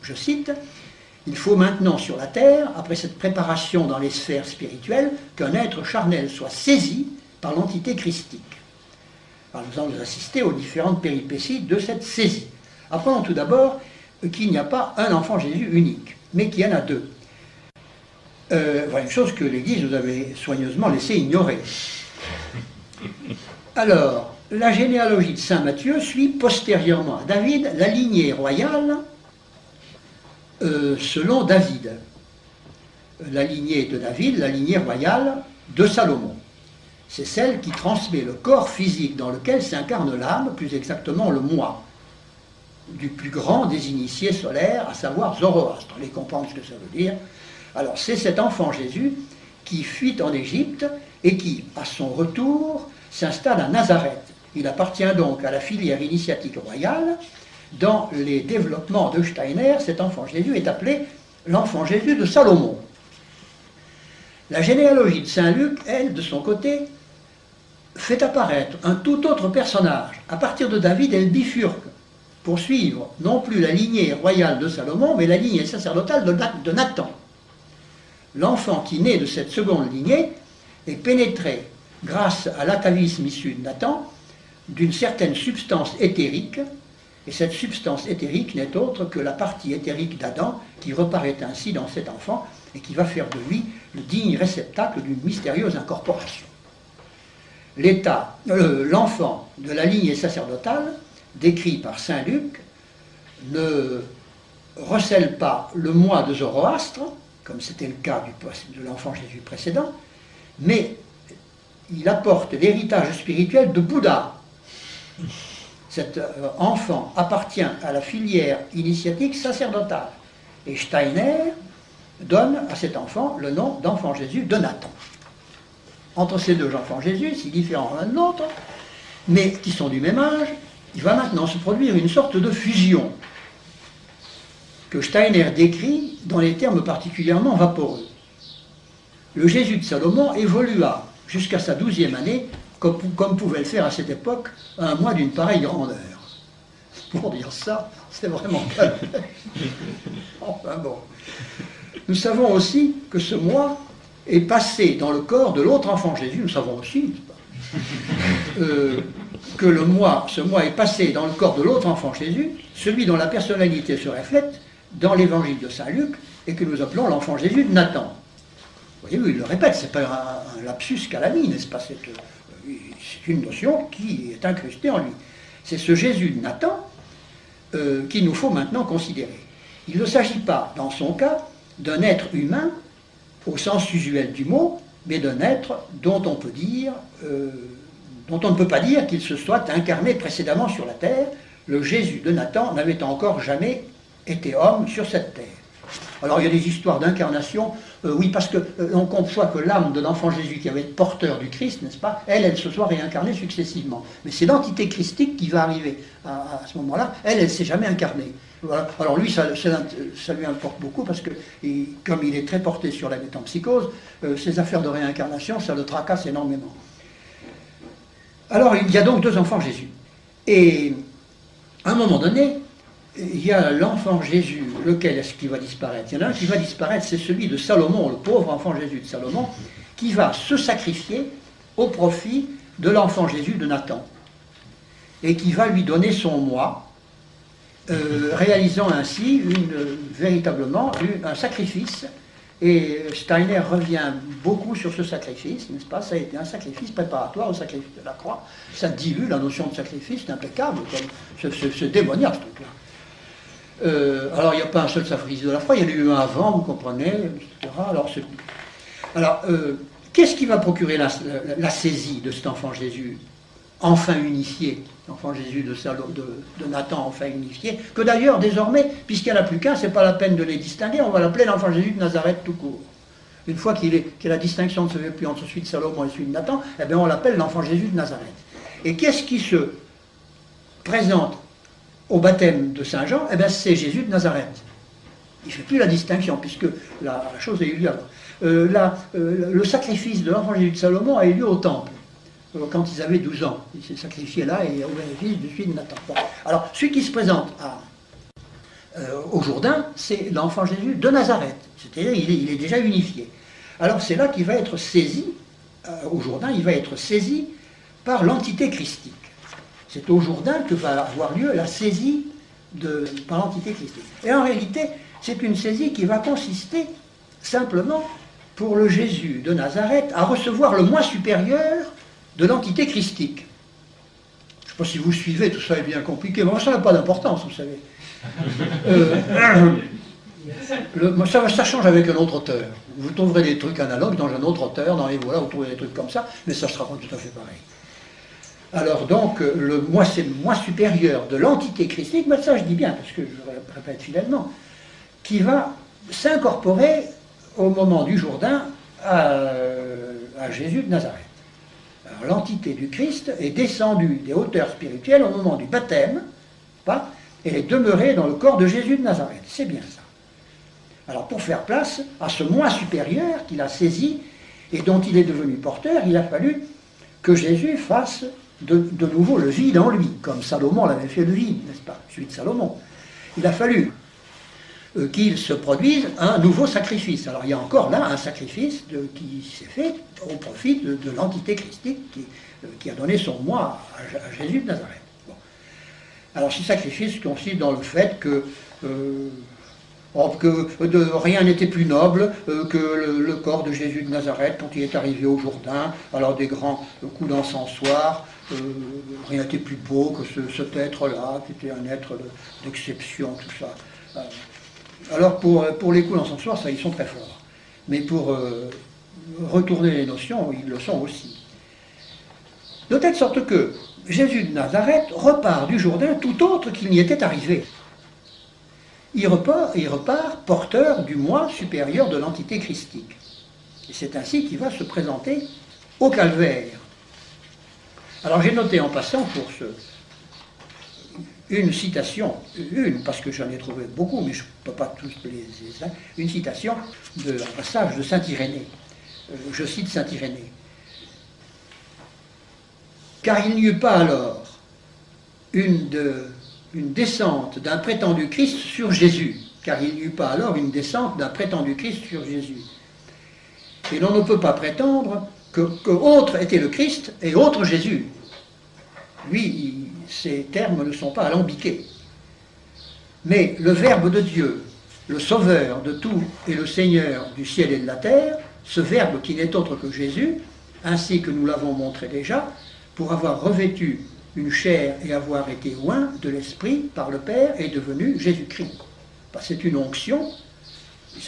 Je cite, « Il faut maintenant sur la terre, après cette préparation dans les sphères spirituelles, qu'un être charnel soit saisi par l'entité christique. » Alors nous allons assister aux différentes péripéties de cette saisie. Apprenons tout d'abord qu'il n'y a pas un enfant Jésus unique, mais qu'il y en a deux. Voilà une chose que l'Église nous avait soigneusement laissé ignorer. Alors, la généalogie de saint Matthieu suit postérieurement à David la lignée royale selon David. La lignée de David, la lignée royale de Salomon. C'est celle qui transmet le corps physique dans lequel s'incarne l'âme, plus exactement le moi, du plus grand des initiés solaires, à savoir Zoroastre. Allez comprendre ce que ça veut dire. Alors, c'est cet enfant Jésus qui fuit en Égypte et qui, à son retour, s'installe à Nazareth. Il appartient donc à la filière initiatique royale. Dans les développements de Steiner, cet enfant Jésus est appelé l'enfant Jésus de Salomon. La généalogie de saint Luc, elle, de son côté, fait apparaître un tout autre personnage. À partir de David, elle bifurque pour suivre non plus la lignée royale de Salomon, mais la lignée sacerdotale de Nathan. L'enfant qui naît de cette seconde lignée est pénétré, grâce à l'atavisme issu de Nathan, d'une certaine substance éthérique, et cette substance éthérique n'est autre que la partie éthérique d'Adam, qui reparaît ainsi dans cet enfant, et qui va faire de lui le digne réceptacle d'une mystérieuse incorporation. L'enfant de la lignée sacerdotale, décrit par saint Luc, ne recèle pas le moi de Zoroastre, comme c'était le cas de l'enfant Jésus précédent, mais il apporte l'héritage spirituel de Bouddha. Cet enfant appartient à la filière initiatique sacerdotale. Et Steiner donne à cet enfant le nom d'enfant Jésus de Nathan. Entre ces deux enfants Jésus, si différents l'un de l'autre, mais qui sont du même âge, il va maintenant se produire une sorte de fusion que Steiner décrit dans les termes particulièrement vaporeux. Le Jésus de Salomon évolua jusqu'à sa 12e année, comme pouvait le faire à cette époque un moi d'une pareille grandeur. Pour dire ça, c'est vraiment calme. Enfin bon. Nous savons aussi que ce moi est passé dans le corps de l'autre enfant Jésus. Nous savons aussi que ce moi est passé dans le corps de l'autre enfant Jésus, celui dont la personnalité se reflète dans l'évangile de saint Luc et que nous appelons l'enfant Jésus de Nathan. Vous voyez, il le répète, ce n'est pas un lapsus calami, n'est-ce pas? C'est une notion qui est incrustée en lui. C'est ce Jésus de Nathan qu'il nous faut maintenant considérer. Il ne s'agit pas, dans son cas, d'un être humain au sens usuel du mot, mais d'un être dont on peut dire, dont on ne peut pas dire qu'il se soit incarné précédemment sur la terre. Le Jésus de Nathan n'avait encore jamais été homme sur cette terre. Alors il y a des histoires d'incarnation, oui, parce qu'on conçoit que l'âme de l'enfant Jésus qui avait été porteur du Christ, n'est-ce pas, elle se soit réincarnée successivement. Mais c'est l'entité christique qui va arriver à ce moment-là, elle ne s'est jamais incarnée. Voilà. Alors lui, ça lui importe beaucoup parce que, comme il est très porté sur la métempsychose, ces affaires de réincarnation, ça le tracasse énormément. Alors il y a donc deux enfants Jésus. Et à un moment donné, il y a l'enfant Jésus, lequel est-ce qui va disparaître? Il y en a un qui va disparaître, c'est celui de Salomon, le pauvre enfant Jésus de Salomon, qui va se sacrifier au profit de l'enfant Jésus de Nathan, et qui va lui donner son moi, réalisant ainsi véritablement un sacrifice. Et Steiner revient beaucoup sur ce sacrifice, n'est-ce pas? Ça a été un sacrifice préparatoire au sacrifice de la croix. Ça dilue la notion de sacrifice, c'est impeccable, comme ce démoniaque, ce truc-là. Alors, il n'y a pas un seul sacrifice de la foi, il y en a eu un avant, vous comprenez, etc. Alors, qu'est-ce qui va procurer la saisie de cet enfant Jésus, enfin unifié, l'enfant Jésus de Nathan, enfin unifié, que d'ailleurs, désormais, puisqu'il n'y en a plus qu'un, c'est pas la peine de les distinguer, on va l'appeler l'enfant Jésus de Nazareth tout court. Une fois que la distinction ne se fait plus entre celui de Salomon et celui de Nathan, eh bien, on l'appelle l'enfant Jésus de Nazareth. Et qu'est-ce qui se présente au baptême de Saint Jean? Eh bien, c'est Jésus de Nazareth. Il ne fait plus la distinction, puisque la chose a eu lieu avant. Le sacrifice de l'enfant Jésus de Salomon a eu lieu au temple, quand ils avaient 12 ans. Il s'est sacrifié là et au bénéfice du fils de Nathan. Bon. Alors, celui qui se présente au Jourdain, c'est l'enfant Jésus de Nazareth. C'est-à-dire il est déjà unifié. Alors, c'est là qu'il va être saisi, au Jourdain, il va être saisi par l'entité christique. C'est au Jourdain que va avoir lieu la saisie par l'entité christique. Et en réalité, c'est une saisie qui va consister simplement pour le Jésus de Nazareth à recevoir le moi supérieur de l'entité christique. Je ne sais pas si vous suivez, tout ça est bien compliqué, mais ça n'a pas d'importance, vous savez. Ça change avec un autre auteur. Vous trouverez des trucs analogues dans un autre auteur, dans les voilà, vous trouverez des trucs comme ça, mais ça ne sera pas tout à fait pareil. Alors donc, le moi, c'est le moi supérieur de l'entité christique, mais ça je dis bien, parce que je répète fidèlement, qui va s'incorporer au moment du Jourdain à Jésus de Nazareth. Alors l'entité du Christ est descendue des hauteurs spirituelles au moment du baptême, pas, et est demeurée dans le corps de Jésus de Nazareth. C'est bien ça. Alors pour faire place à ce moi supérieur qu'il a saisi et dont il est devenu porteur, il a fallu que Jésus fasse de nouveau le vide en lui, comme Salomon l'avait fait le vide, n'est-ce pas, celui de Salomon. Il a fallu qu'il se produise un nouveau sacrifice. Alors il y a encore là un sacrifice qui s'est fait au profit de l'entité christique qui a donné son moi à Jésus de Nazareth. Bon. Alors ce sacrifice consiste dans le fait que rien n'était plus noble que le corps de Jésus de Nazareth quand il est arrivé au Jourdain, alors des grands coups d'encensoir, rien n'était plus beau que cet être-là, qui était un être d'exception, tout ça. Alors pour les coups d'encensoir, ça, ils sont très forts. Mais pour retourner les notions, ils le sont aussi. De telle sorte que Jésus de Nazareth repart du Jourdain tout autre qu'il n'y était arrivé. Il repart porteur du moi supérieur de l'entité christique. Et c'est ainsi qu'il va se présenter au calvaire. Alors j'ai noté en passant pour une citation, parce que j'en ai trouvé beaucoup, mais je ne peux pas tous les une citation d'un passage de Saint Irénée. Je cite Saint Irénée. Car il n'y eut pas alors une descente d'un prétendu Christ sur Jésus. Car il n'y eut pas alors une descente d'un prétendu Christ sur Jésus. Et l'on ne peut pas prétendre que autre était le Christ et autre Jésus. Lui, ces termes ne sont pas alambiqués. Mais le Verbe de Dieu, le Sauveur de tout et le Seigneur du ciel et de la terre, ce Verbe qui n'est autre que Jésus, ainsi que nous l'avons montré déjà, pour avoir revêtu une chair et avoir été oint de l'Esprit par le Père, est devenu Jésus-Christ. C'est une onction,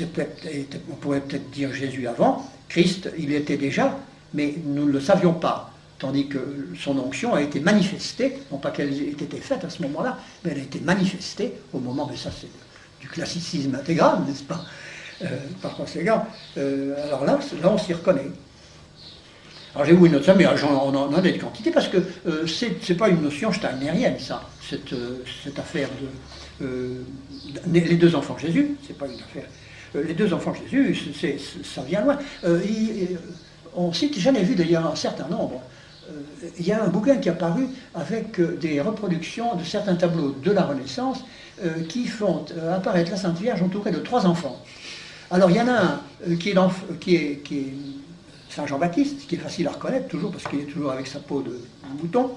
on pourrait peut-être dire Jésus avant, Christ, il était déjà, mais nous ne le savions pas. Tandis que son onction a été manifestée, non pas qu'elle ait été faite à ce moment-là, mais elle a été manifestée au moment de ça, c'est du classicisme intégral, n'est-ce pas? Par conséquent, alors là on s'y reconnaît. Alors j'ai vu une notion, mais on en a des quantités, parce que c'est pas une notion steinérienne, ça, cette affaire les deux enfants de Jésus, c'est pas une affaire. Les deux enfants de Jésus, ça vient loin. On cite, j'en ai vu d'ailleurs un certain nombre. Il y a un bouquin qui est apparu avec des reproductions de certains tableaux de la Renaissance qui font apparaître la Sainte Vierge entourée de 3 enfants. Alors il y en a un qui est Saint Jean-Baptiste, qui est facile à reconnaître toujours parce qu'il est toujours avec sa peau de mouton,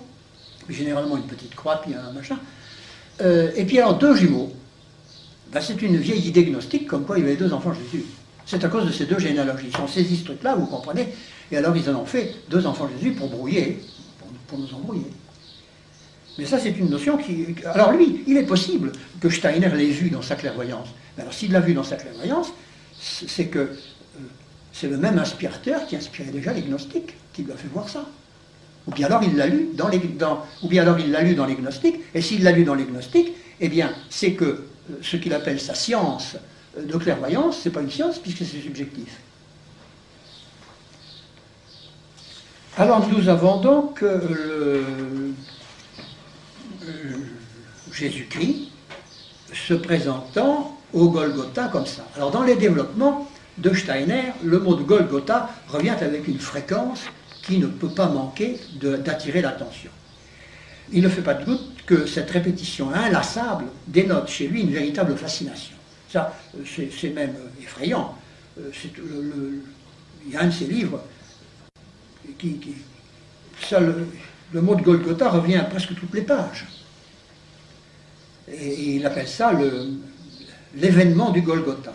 généralement une petite croix puis un machin. Et puis alors 2 jumeaux. Ben, c'est une vieille idée gnostique comme quoi il y avait 2 enfants de Jésus. C'est à cause de ces 2 généalogies. Ils ont saisi ce truc-là, vous comprenez, et alors ils en ont fait 2 enfants de Jésus pour brouiller, pour nous embrouiller. Mais ça, c'est une notion qui... Alors lui, il est possible que Steiner l'ait vu dans sa clairvoyance. Mais alors s'il l'a vu dans sa clairvoyance, c'est que c'est le même inspirateur qui inspirait déjà les gnostiques, qui lui a fait voir ça. Ou bien alors il l'a lu dans les gnostiques, et s'il l'a lu dans les gnostiques, eh bien, c'est que ce qu'il appelle sa science de clairvoyance, c'est pas une science puisque c'est subjectif. Alors nous avons donc Jésus-Christ se présentant au Golgotha comme ça. Alors dans les développements de Steiner, le mot de Golgotha revient avec une fréquence qui ne peut pas manquer d'attirer l'attention. Il ne fait pas de doute que cette répétition inlassable dénote chez lui une véritable fascination. Ça, c'est même effrayant. Il y a un de ses livres le mot de Golgotha revient à presque toutes les pages. Et il appelle ça l'événement du Golgotha.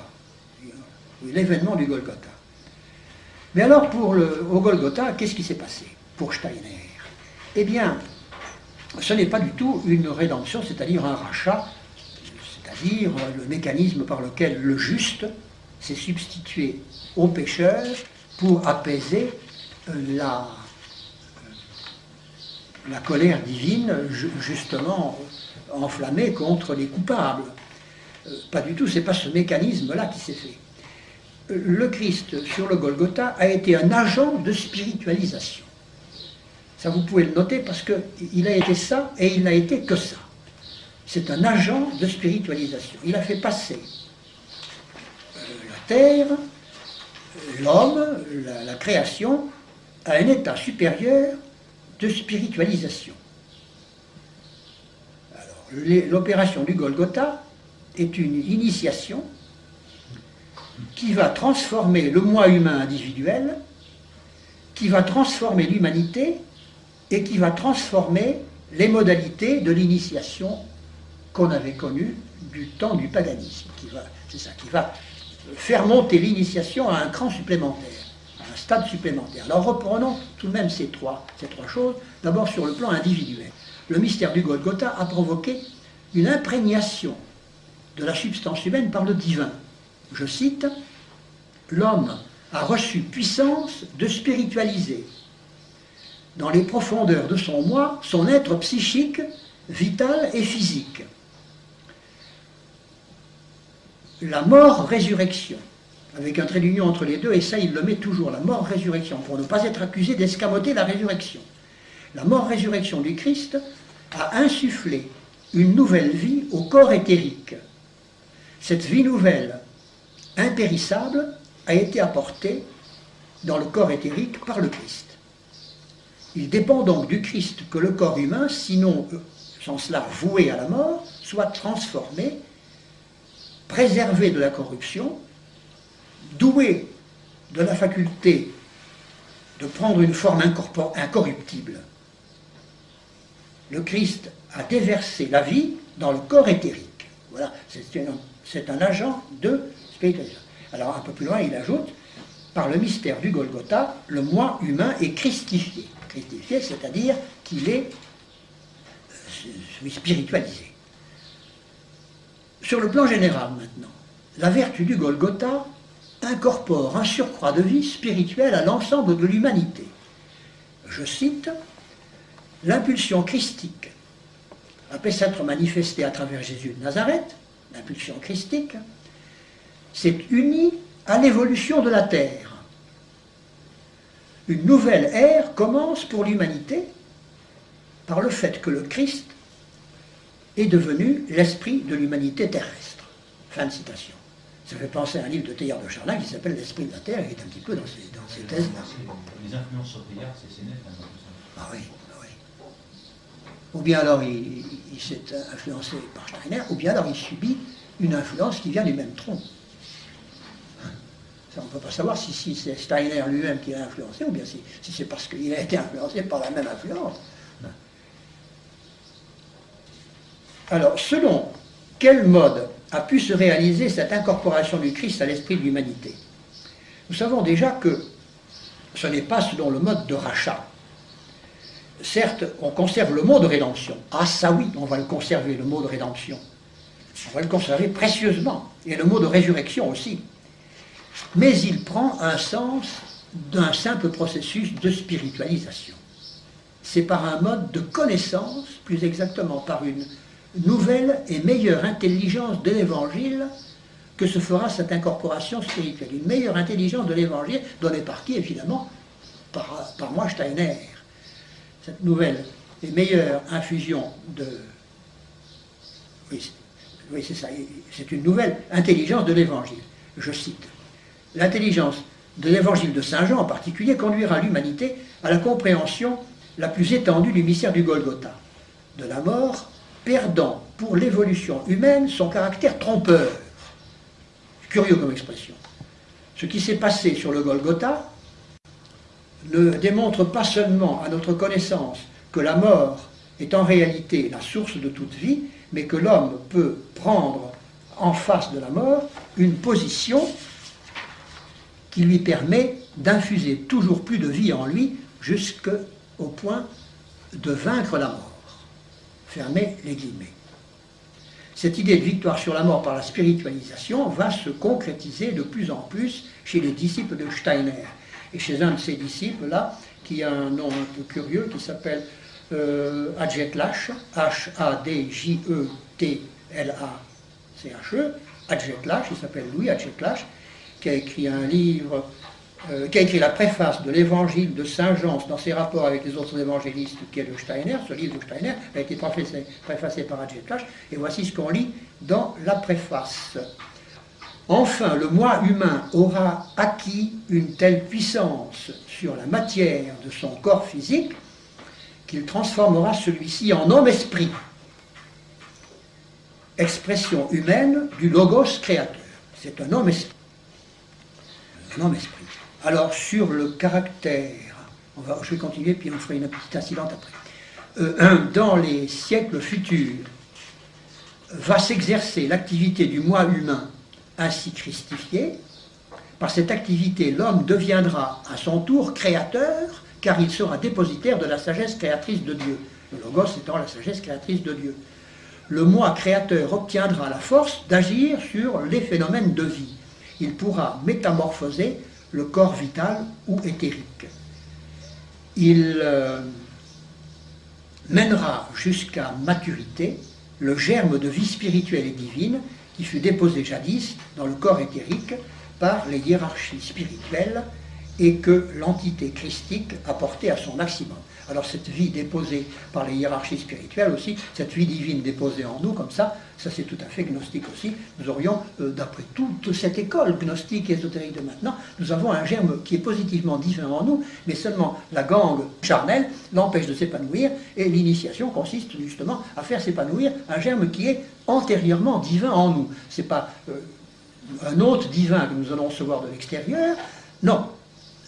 Oui, l'événement du Golgotha. Mais alors, au Golgotha, qu'est-ce qui s'est passé pour Steiner? Eh bien, ce n'est pas du tout une rédemption, c'est-à-dire un rachat, c'est-à-dire le mécanisme par lequel le juste s'est substitué au pécheur pour apaiser la colère divine, justement enflammée contre les coupables. Pas du tout, ce n'est pas ce mécanisme-là qui s'est fait. Le Christ sur le Golgotha a été un agent de spiritualisation. Ça, vous pouvez le noter parce qu'il a été ça et il n'a été que ça. C'est un agent de spiritualisation. Il a fait passer la terre, l'homme, la création, à un état supérieur de spiritualisation. Alors, l'opération du Golgotha est une initiation qui va transformer le moi humain individuel, qui va transformer l'humanité et qui va transformer les modalités de l'initiation qu'on avait connue du temps du paganisme. C'est ça, qui va faire monter l'initiation à un cran supplémentaire, à un stade supplémentaire. Alors reprenons tout de même ces trois choses. D'abord sur le plan individuel. Le mystère du Golgotha a provoqué une imprégnation de la substance humaine par le divin. Je cite, « L'homme a reçu puissance de spiritualiser dans les profondeurs de son moi, son être psychique, vital et physique. La mort-résurrection, avec un trait d'union entre les deux, et ça il le met toujours, la mort-résurrection, pour ne pas être accusé d'escamoter la résurrection. La mort-résurrection du Christ a insufflé une nouvelle vie au corps éthérique. Cette vie nouvelle, impérissable, a été apportée dans le corps éthérique par le Christ. Il dépend donc du Christ que le corps humain, sinon sans cela voué à la mort, soit transformé, préservé de la corruption, doué de la faculté de prendre une forme incorruptible. Le Christ a déversé la vie dans le corps éthérique. Voilà, c'est un agent de spiritualisation. Alors un peu plus loin, il ajoute, par le mystère du Golgotha, le moi humain est christifié. Christifié, c'est-à-dire qu'il est spiritualisé. Sur le plan général maintenant, la vertu du Golgotha incorpore un surcroît de vie spirituelle à l'ensemble de l'humanité. Je cite, « L'impulsion christique après s'être manifestée à travers Jésus de Nazareth, l'impulsion christique, s'est unie à l'évolution de la terre. Une nouvelle ère commence pour l'humanité par le fait que le Christ est devenu l'esprit de l'humanité terrestre. » Fin de citation. Ça fait penser à un livre de Teilhard de Chardin qui s'appelle L'esprit de la Terre, qui est un petit peu dans ces thèses-là. Les influences sur Teilhard, c'est net. Ah oui, ah oui. Ou bien alors il s'est influencé par Steiner, ou bien alors il subit une influence qui vient du même tronc. Ça, on ne peut pas savoir si c'est Steiner lui-même qui l'a influencé, ou bien si c'est parce qu'il a été influencé par la même influence. Alors, selon quel mode a pu se réaliser cette incorporation du Christ à l'esprit de l'humanité? Nous savons déjà que ce n'est pas selon le mode de rachat. Certes, on conserve le mot de rédemption. Ah ça oui, on va le conserver, le mot de rédemption. On va le conserver précieusement. Et le mot de résurrection aussi. Mais il prend un sens d'un simple processus de spiritualisation. C'est par un mode de connaissance, plus exactement par une nouvelle et meilleure intelligence de l'Évangile que se fera cette incorporation spirituelle. Une meilleure intelligence de l'Évangile donnée par qui, évidemment, par moi, Steiner. Cette nouvelle et meilleure infusion de... Oui, Oui, c'est ça, c'est une nouvelle intelligence de l'Évangile. Je cite. L'intelligence de l'Évangile de Saint Jean en particulier conduira l'humanité à la compréhension la plus étendue du mystère du Golgotha, de la mort, perdant pour l'évolution humaine son caractère trompeur. Curieux comme expression. Ce qui s'est passé sur le Golgotha ne démontre pas seulement à notre connaissance que la mort est en réalité la source de toute vie, mais que l'homme peut prendre en face de la mort une position qui lui permet d'infuser toujours plus de vie en lui jusqu'au point de vaincre la mort. Fermez les guillemets. Cette idée de victoire sur la mort par la spiritualisation va se concrétiser de plus en plus chez les disciples de Steiner. Et chez un de ces disciples-là, qui a un nom un peu curieux, qui s'appelle Adjetlache, H-A-D-J-E-T-L-A-C-H-E, Adjetlache, il s'appelle Louis Adjetlache, qui a écrit un livre, qui a écrit la préface de l'évangile de Saint Jean dans ses rapports avec les autres évangélistes, qui est de Steiner. Ce livre de Steiner a été préfacé par Adjetlache, et voici ce qu'on lit dans la préface. Enfin, le moi humain aura acquis une telle puissance sur la matière de son corps physique qu'il transformera celui-ci en homme-esprit, expression humaine du logos créateur. C'est un homme-esprit. Un homme-esprit. Alors, sur le caractère, je vais continuer, puis on fera une petite incidente après. Dans les siècles futurs, va s'exercer l'activité du moi humain ainsi christifié. Par cette activité, l'homme deviendra à son tour créateur, car il sera dépositaire de la sagesse créatrice de Dieu. Le logos étant la sagesse créatrice de Dieu. Le moi créateur obtiendra la force d'agir sur les phénomènes de vie. Il pourra métamorphoser le corps vital ou éthérique. Il mènera jusqu'à maturité le germe de vie spirituelle et divine qui fut déposé jadis dans le corps éthérique par les hiérarchies spirituelles et que l'entité christique a porté à son maximum. Alors cette vie déposée par les hiérarchies spirituelles aussi, cette vie divine déposée en nous comme ça c'est tout à fait gnostique aussi. Nous aurions, d'après toute cette école gnostique et ésotérique de maintenant, nous avons un germe qui est positivement divin en nous, mais seulement la gangue charnelle l'empêche de s'épanouir, et l'initiation consiste justement à faire s'épanouir un germe qui est antérieurement divin en nous. Ce n'est pas un autre divin que nous allons recevoir de l'extérieur, non,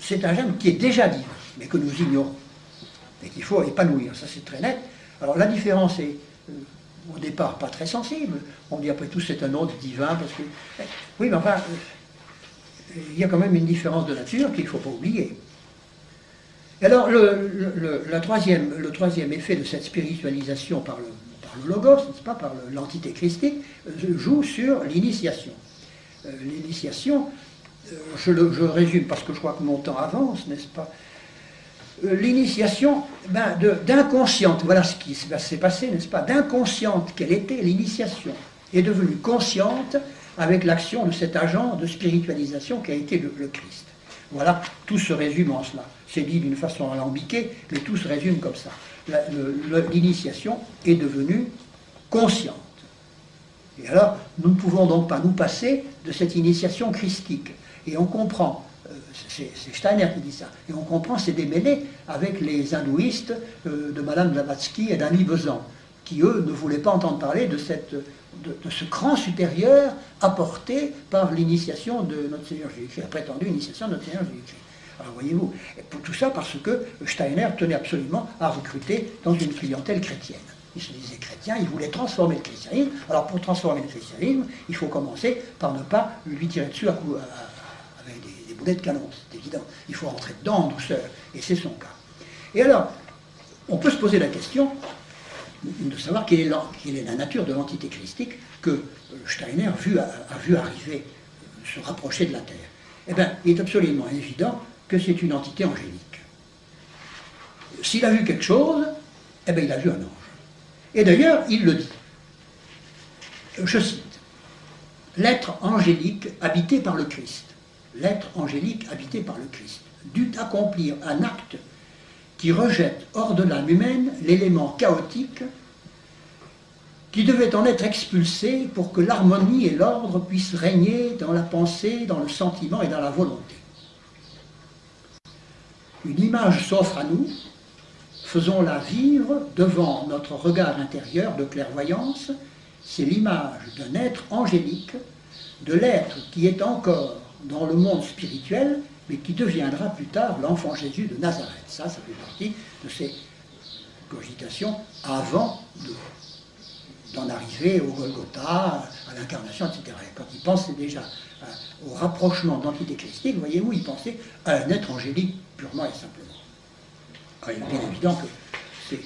c'est un germe qui est déjà divin, mais que nous ignorons, et qu'il faut épanouir, ça c'est très net. Alors la différence est, au départ, pas très sensible, on dit après tout c'est un autre divin, parce que... Oui, mais enfin, il y a quand même une différence de nature qu'il ne faut pas oublier. Et alors, le troisième effet de cette spiritualisation par le logos, n'est-ce pas, par l'entité christique, joue sur l'initiation. L'initiation, je résume parce que je crois que mon temps avance, n'est-ce pas? L'initiation d'inconsciente, voilà ce qui s'est passé, n'est-ce pas? D'inconsciente qu'elle était, l'initiation est devenue consciente avec l'action de cet agent de spiritualisation qui a été le Christ. Voilà, tout se résume en cela. C'est dit d'une façon alambiquée, mais tout se résume comme ça. L'initiation est devenue consciente. Et alors, nous ne pouvons donc pas nous passer de cette initiation christique. Et on comprend, c'est Steiner qui dit ça, et on comprend ces démêlés avec les hindouistes de Madame Blavatsky et d'Annie Besant, qui eux ne voulaient pas entendre parler de ce cran supérieur apporté par l'initiation de notre Seigneur Jésus-Christ, la prétendue initiation de notre Seigneur Jésus-Christ. Alors voyez-vous, tout ça parce que Steiner tenait absolument à recruter dans une clientèle chrétienne. Il se disait chrétien, il voulait transformer le christianisme. Alors pour transformer le christianisme, il faut commencer par ne pas lui tirer dessus avec des boulets de canon, c'est évident. Il faut rentrer dedans en douceur, et c'est son cas. Et alors, on peut se poser la question de savoir quelle est la nature de l'entité christique que Steiner a vu arriver, se rapprocher de la Terre. Eh bien, il est absolument évident que c'est une entité angélique. S'il a vu quelque chose, eh bien, il a vu un ange. Et d'ailleurs, il le dit. Je cite, « L'être angélique habité par le Christ, l'être angélique habité par le Christ, dut accomplir un acte qui rejette hors de l'âme humaine l'élément chaotique qui devait en être expulsé pour que l'harmonie et l'ordre puissent régner dans la pensée, dans le sentiment et dans la volonté. Une image s'offre à nous, faisons-la vivre devant notre regard intérieur de clairvoyance. C'est l'image d'un être angélique, de l'être qui est encore dans le monde spirituel, mais qui deviendra plus tard l'enfant Jésus de Nazareth. Ça fait partie de ces cogitations avant d'en arriver au Golgotha, à l'incarnation, etc. Et quand il pensait déjà au rapprochement d'entité christique, voyez-vous, il pensait à un être angélique purement et simplement. Alors, il est bien évident que c'est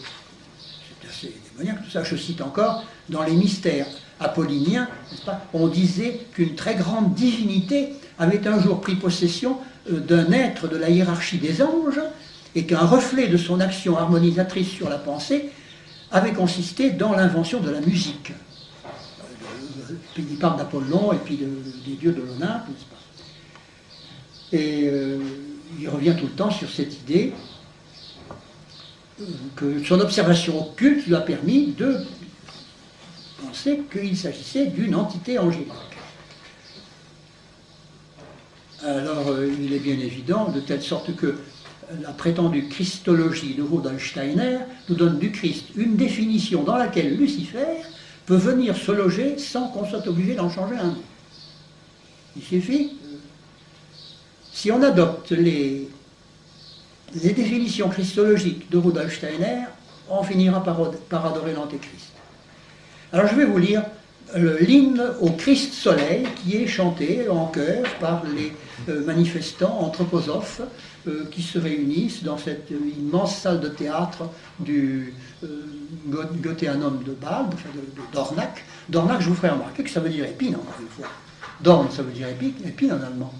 assez démoniaque tout ça. Je cite encore, dans les mystères apolliniens, n'est-ce pas, on disait qu'une très grande divinité avait un jour pris possession d'un être de la hiérarchie des anges et qu'un reflet de son action harmonisatrice sur la pensée avait consisté dans l'invention de la musique. Il parle d'Apollon et puis des dieux de l'Olympe, n'est-ce pas. Et il revient tout le temps sur cette idée que son observation occulte lui a permis de penser qu'il s'agissait d'une entité angélique. Alors, il est bien évident, de telle sorte que la prétendue christologie de Rudolf Steiner nous donne du Christ une définition dans laquelle Lucifer peut venir se loger sans qu'on soit obligé d'en changer un mot. Il suffit, si on adopte les définitions christologiques de Rudolf Steiner, on finira par adorer l'Antéchrist. Alors je vais vous lire l'hymne au Christ Soleil qui est chanté en chœur par les manifestants anthroposophes qui se réunissent dans cette immense salle de théâtre du Goetheanum de Bâle, enfin de Dornach. Dornach, je vous ferai remarquer que ça veut dire épine, encore une fois. Dorn, ça veut dire épine en allemand.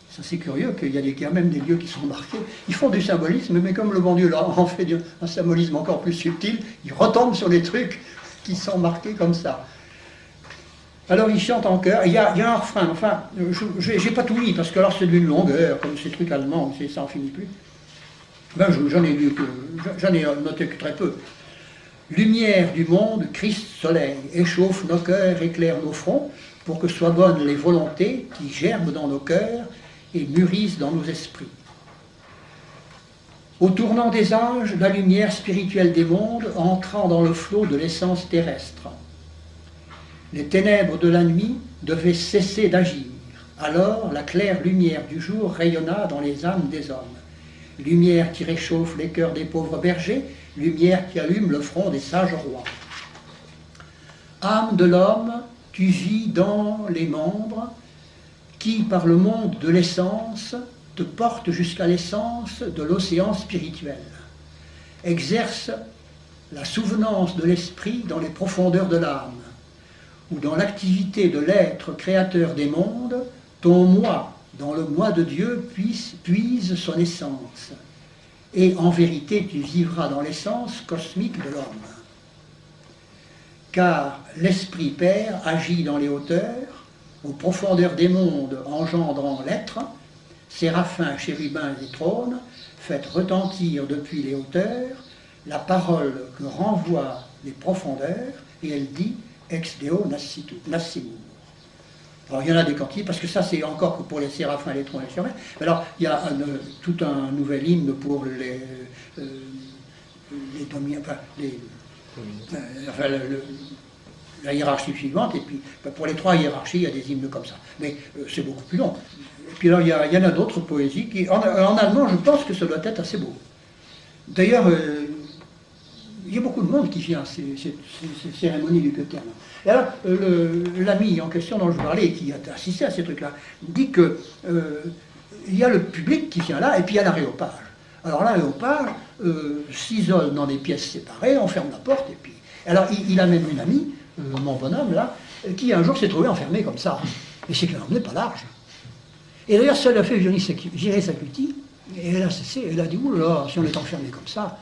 C'est assez curieux qu'il y a quand même des lieux qui sont marqués. Ils font du symbolisme, mais comme le bon Dieu leur en fait un symbolisme encore plus subtil, ils retombent sur des trucs qui sont marqués comme ça. Alors ils chantent en chœur, il y a un refrain, enfin, je n'ai pas tout mis, parce que alors c'est d'une longueur, comme ces trucs allemands, ça n'en finit plus. Ben, j'en ai noté que très peu. Lumière du monde, Christ soleil, échauffe nos cœurs, éclaire nos fronts, pour que soient bonnes les volontés qui germent dans nos cœurs et mûrissent dans nos esprits. Au tournant des âges, la lumière spirituelle des mondes entrant dans le flot de l'essence terrestre. Les ténèbres de la nuit devaient cesser d'agir. Alors la claire lumière du jour rayonna dans les âmes des hommes. Lumière qui réchauffe les cœurs des pauvres bergers, lumière qui allume le front des sages rois. Âme de l'homme, tu vis dans les membres qui, par le monde de l'essence, te portent jusqu'à l'essence de l'océan spirituel. Exerce la souvenance de l'esprit dans les profondeurs de l'âme, ou dans l'activité de l'être créateur des mondes, ton moi, dans le moi de Dieu, puise son essence. Et en vérité, tu vivras dans l'essence cosmique de l'homme. Car l'Esprit Père agit dans les hauteurs, aux profondeurs des mondes engendrant l'être, séraphins, chérubins et trônes, faites retentir depuis les hauteurs la parole que renvoient les profondeurs, et elle dit ex deo nascimur. Alors il y en a des cantiques, parce que ça c'est encore que pour les séraphins, les trônes et les chérubins. Alors il y a tout un nouvel hymne pour la hiérarchie suivante, et puis pour les trois hiérarchies, il y a des hymnes comme ça. Mais c'est beaucoup plus long. Et puis alors, il y en a d'autres poésies qui, en allemand, je pense que ça doit être assez beau. D'ailleurs, il y a beaucoup de monde qui vient à ces cérémonies du Goetheanum. Et alors, l'ami en question dont je vous parlais, et qui a assisté à ces trucs-là, dit que il y a le public qui vient là, et puis il y a l'aréopage. Alors l'aréopage s'isole dans des pièces séparées, on ferme la porte, et puis... Alors, il a même une amie, mon bonhomme, là, qui un jour s'est trouvé enfermé comme ça. Et c'est qu'elle n'en venait pas large. Et d'ailleurs, ça l'a fait gérer sa cutie, et elle a cessé, elle a dit, oulala, si on est enfermé comme ça,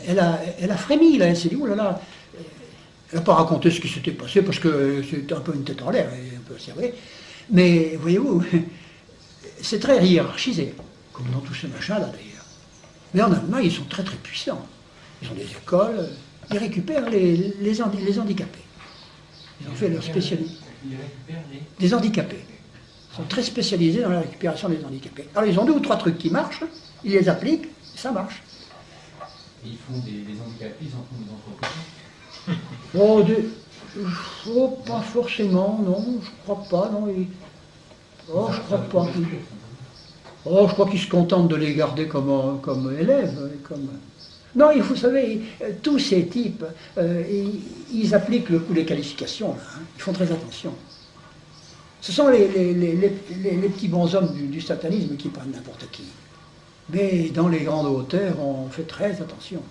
elle a frémi, là, elle s'est dit, oulala, elle n'a pas raconté ce qui s'était passé, parce que c'était un peu une tête en l'air, et un peu cervelé, mais voyez-vous, c'est très hiérarchisé, comme dans tous ces machins-là, d'ailleurs. Mais en Allemagne, ils sont très très puissants. Ils ont des écoles, Ils récupèrent les handicapés. Ils ont fait leur spécialité. Ils récupèrent des handicapés. Ils sont très spécialisés dans la récupération des handicapés. Alors ils ont 2 ou 3 trucs qui marchent, ils les appliquent, et ça marche. Et ils font des handicapés, ils en font des entreprises. Pas forcément, non, je crois pas, non. Je crois pas. Je crois qu'ils se contentent de les garder comme élèves. Non, vous savez, tous ces types, ils appliquent les qualifications, là, hein. Ils font très attention. Ce sont les petits bonshommes du satanisme qui prennent n'importe qui. Mais dans les grandes hauteurs, on fait très attention.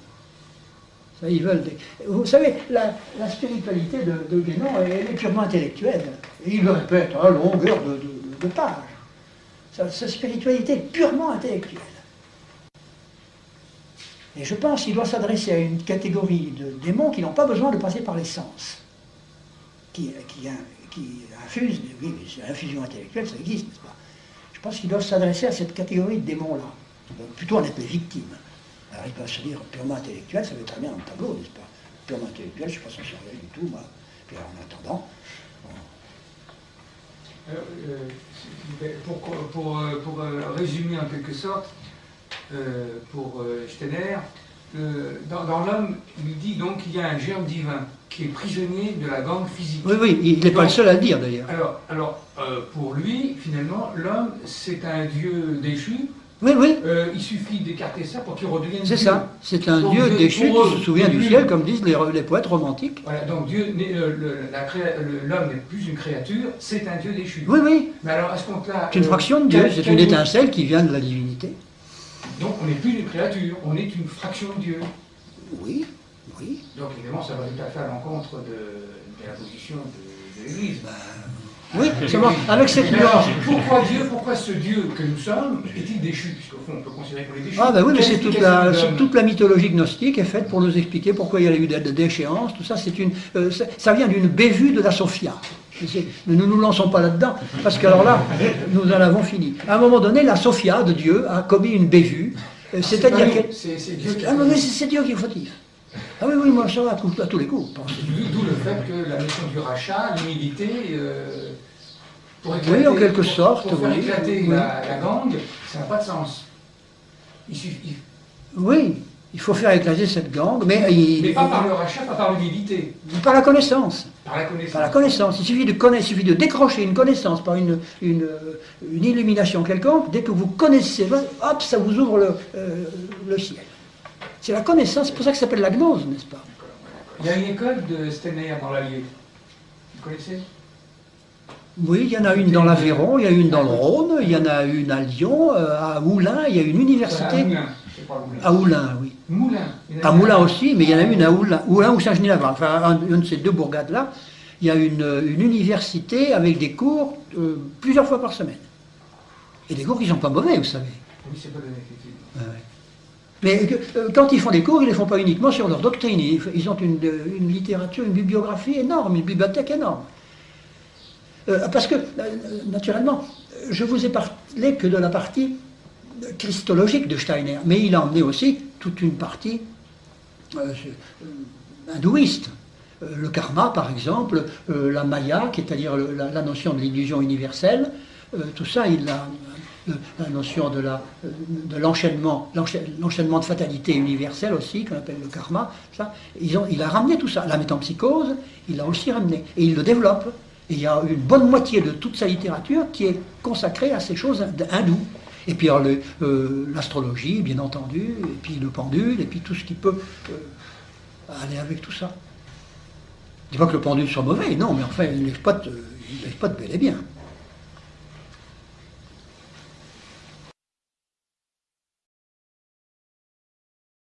Ça, ils veulent Vous savez, la spiritualité de Guénon, elle est purement intellectuelle. Et il le répète à longueur de page. Sa spiritualité est purement intellectuelle. Et je pense qu'il doit s'adresser à une catégorie de démons qui n'ont pas besoin de passer par les sens. Qui infusent, oui, c'est l'infusion intellectuelle, ça existe, n'est-ce pas? Je pense qu'ils doivent s'adresser à cette catégorie de démons-là. Plutôt en être les victimes. Alors ils peuvent se dire purement intellectuel, ça va très bien dans le tableau, n'est-ce pas? Purement intellectuel, je ne suis pas censé regarder du tout, moi. Puis en attendant. Pour résumer en quelque sorte, pour Steiner, dans l'homme, il dit donc qu'il y a un germe divin qui est prisonnier de la gangue physique. Oui, il n'est pas le seul à le dire d'ailleurs. Alors pour lui, finalement, l'homme, c'est un dieu déchu. Oui. Il suffit d'écarter ça pour qu'il redevienne C'est Dieu. Ça, c'est un dieu déchu qui se souvient du ciel, comme disent les poètes romantiques. Voilà, donc Dieu, l'homme n'est plus une créature, c'est un dieu déchu. Oui. Mais alors, à ce compte-là... C'est une fraction de Dieu, c'est une étincelle qui vient de la divinité. Donc on n'est plus une créature, on est une fraction de Dieu. Oui. Donc évidemment, ça va tout à fait à l'encontre de la position de l'Église. Oui, seulement avec cette nuance. Pourquoi ce Dieu que nous sommes est-il déchu? Puisqu'au fond, on peut considérer qu'on est déchu. Ah ben oui, mais c'est toute la mythologie gnostique est faite pour nous expliquer pourquoi il y a eu des déchéances. Tout ça, ça vient d'une bévue de la Sophia. Ne nous lançons pas là-dedans, parce qu'alors là, nous en avons fini. À un moment donné, la Sophia de Dieu a commis une bévue, c'est-à-dire que... C'est Dieu qui c'est Dieu qui est fautif. Ah oui, moi ça va à tous les coups. D'où le fait que la notion du rachat, l'humilité, pour en quelque sorte. Pour faire éclater la gangue, ça n'a pas de sens. Il suffit. Oui, il faut faire éclater cette gangue, mais pas par le rachat, pas par l'humilité. Par la connaissance. Par la connaissance. Il suffit de décrocher une connaissance par une illumination quelconque. Dès que vous connaissez, hop, ça vous ouvre le ciel. C'est la connaissance, c'est pour ça que ça s'appelle la gnose, n'est-ce pas? Il y a une école de Steiner dans l'Allier. Vous connaissez? Oui, il y en a une dans l'Aveyron, il y a une dans le Rhône, il y en a une à Lyon, à Moulins, il y a une université. À Moulins, oui. Moulins. À Moulins aussi, mais il y en a une à Moulins ou Saint-Genis-Laval. Enfin, une de ces 2 bourgades-là, il y a une université avec des cours plusieurs fois par semaine. Et des cours qui ne sont pas mauvais, vous savez. Oui, c'est pas donné, effectivement. Ouais. Mais quand ils font des cours, ils ne les font pas uniquement sur leur doctrine. Ils ont une littérature, une bibliographie énorme, une bibliothèque énorme. Parce que, naturellement, je vous ai parlé que de la partie christologique de Steiner, mais il a emmené aussi toute une partie hindouiste. Le karma, par exemple, la maya, c'est-à-dire la notion de l'illusion universelle, tout ça, la notion de l'enchaînement de fatalité universelle aussi, qu'on appelle le karma, ça, il a ramené tout ça. La métempsychose, il l'a aussi ramené, et il le développe. Et il y a une bonne moitié de toute sa littérature qui est consacrée à ces choses hindoues. Et puis l'astrologie, bien entendu, et puis le pendule, et puis tout ce qui peut aller avec tout ça. Je ne dis pas que le pendule soit mauvais, non, mais enfin, il l'exploite bel et bien.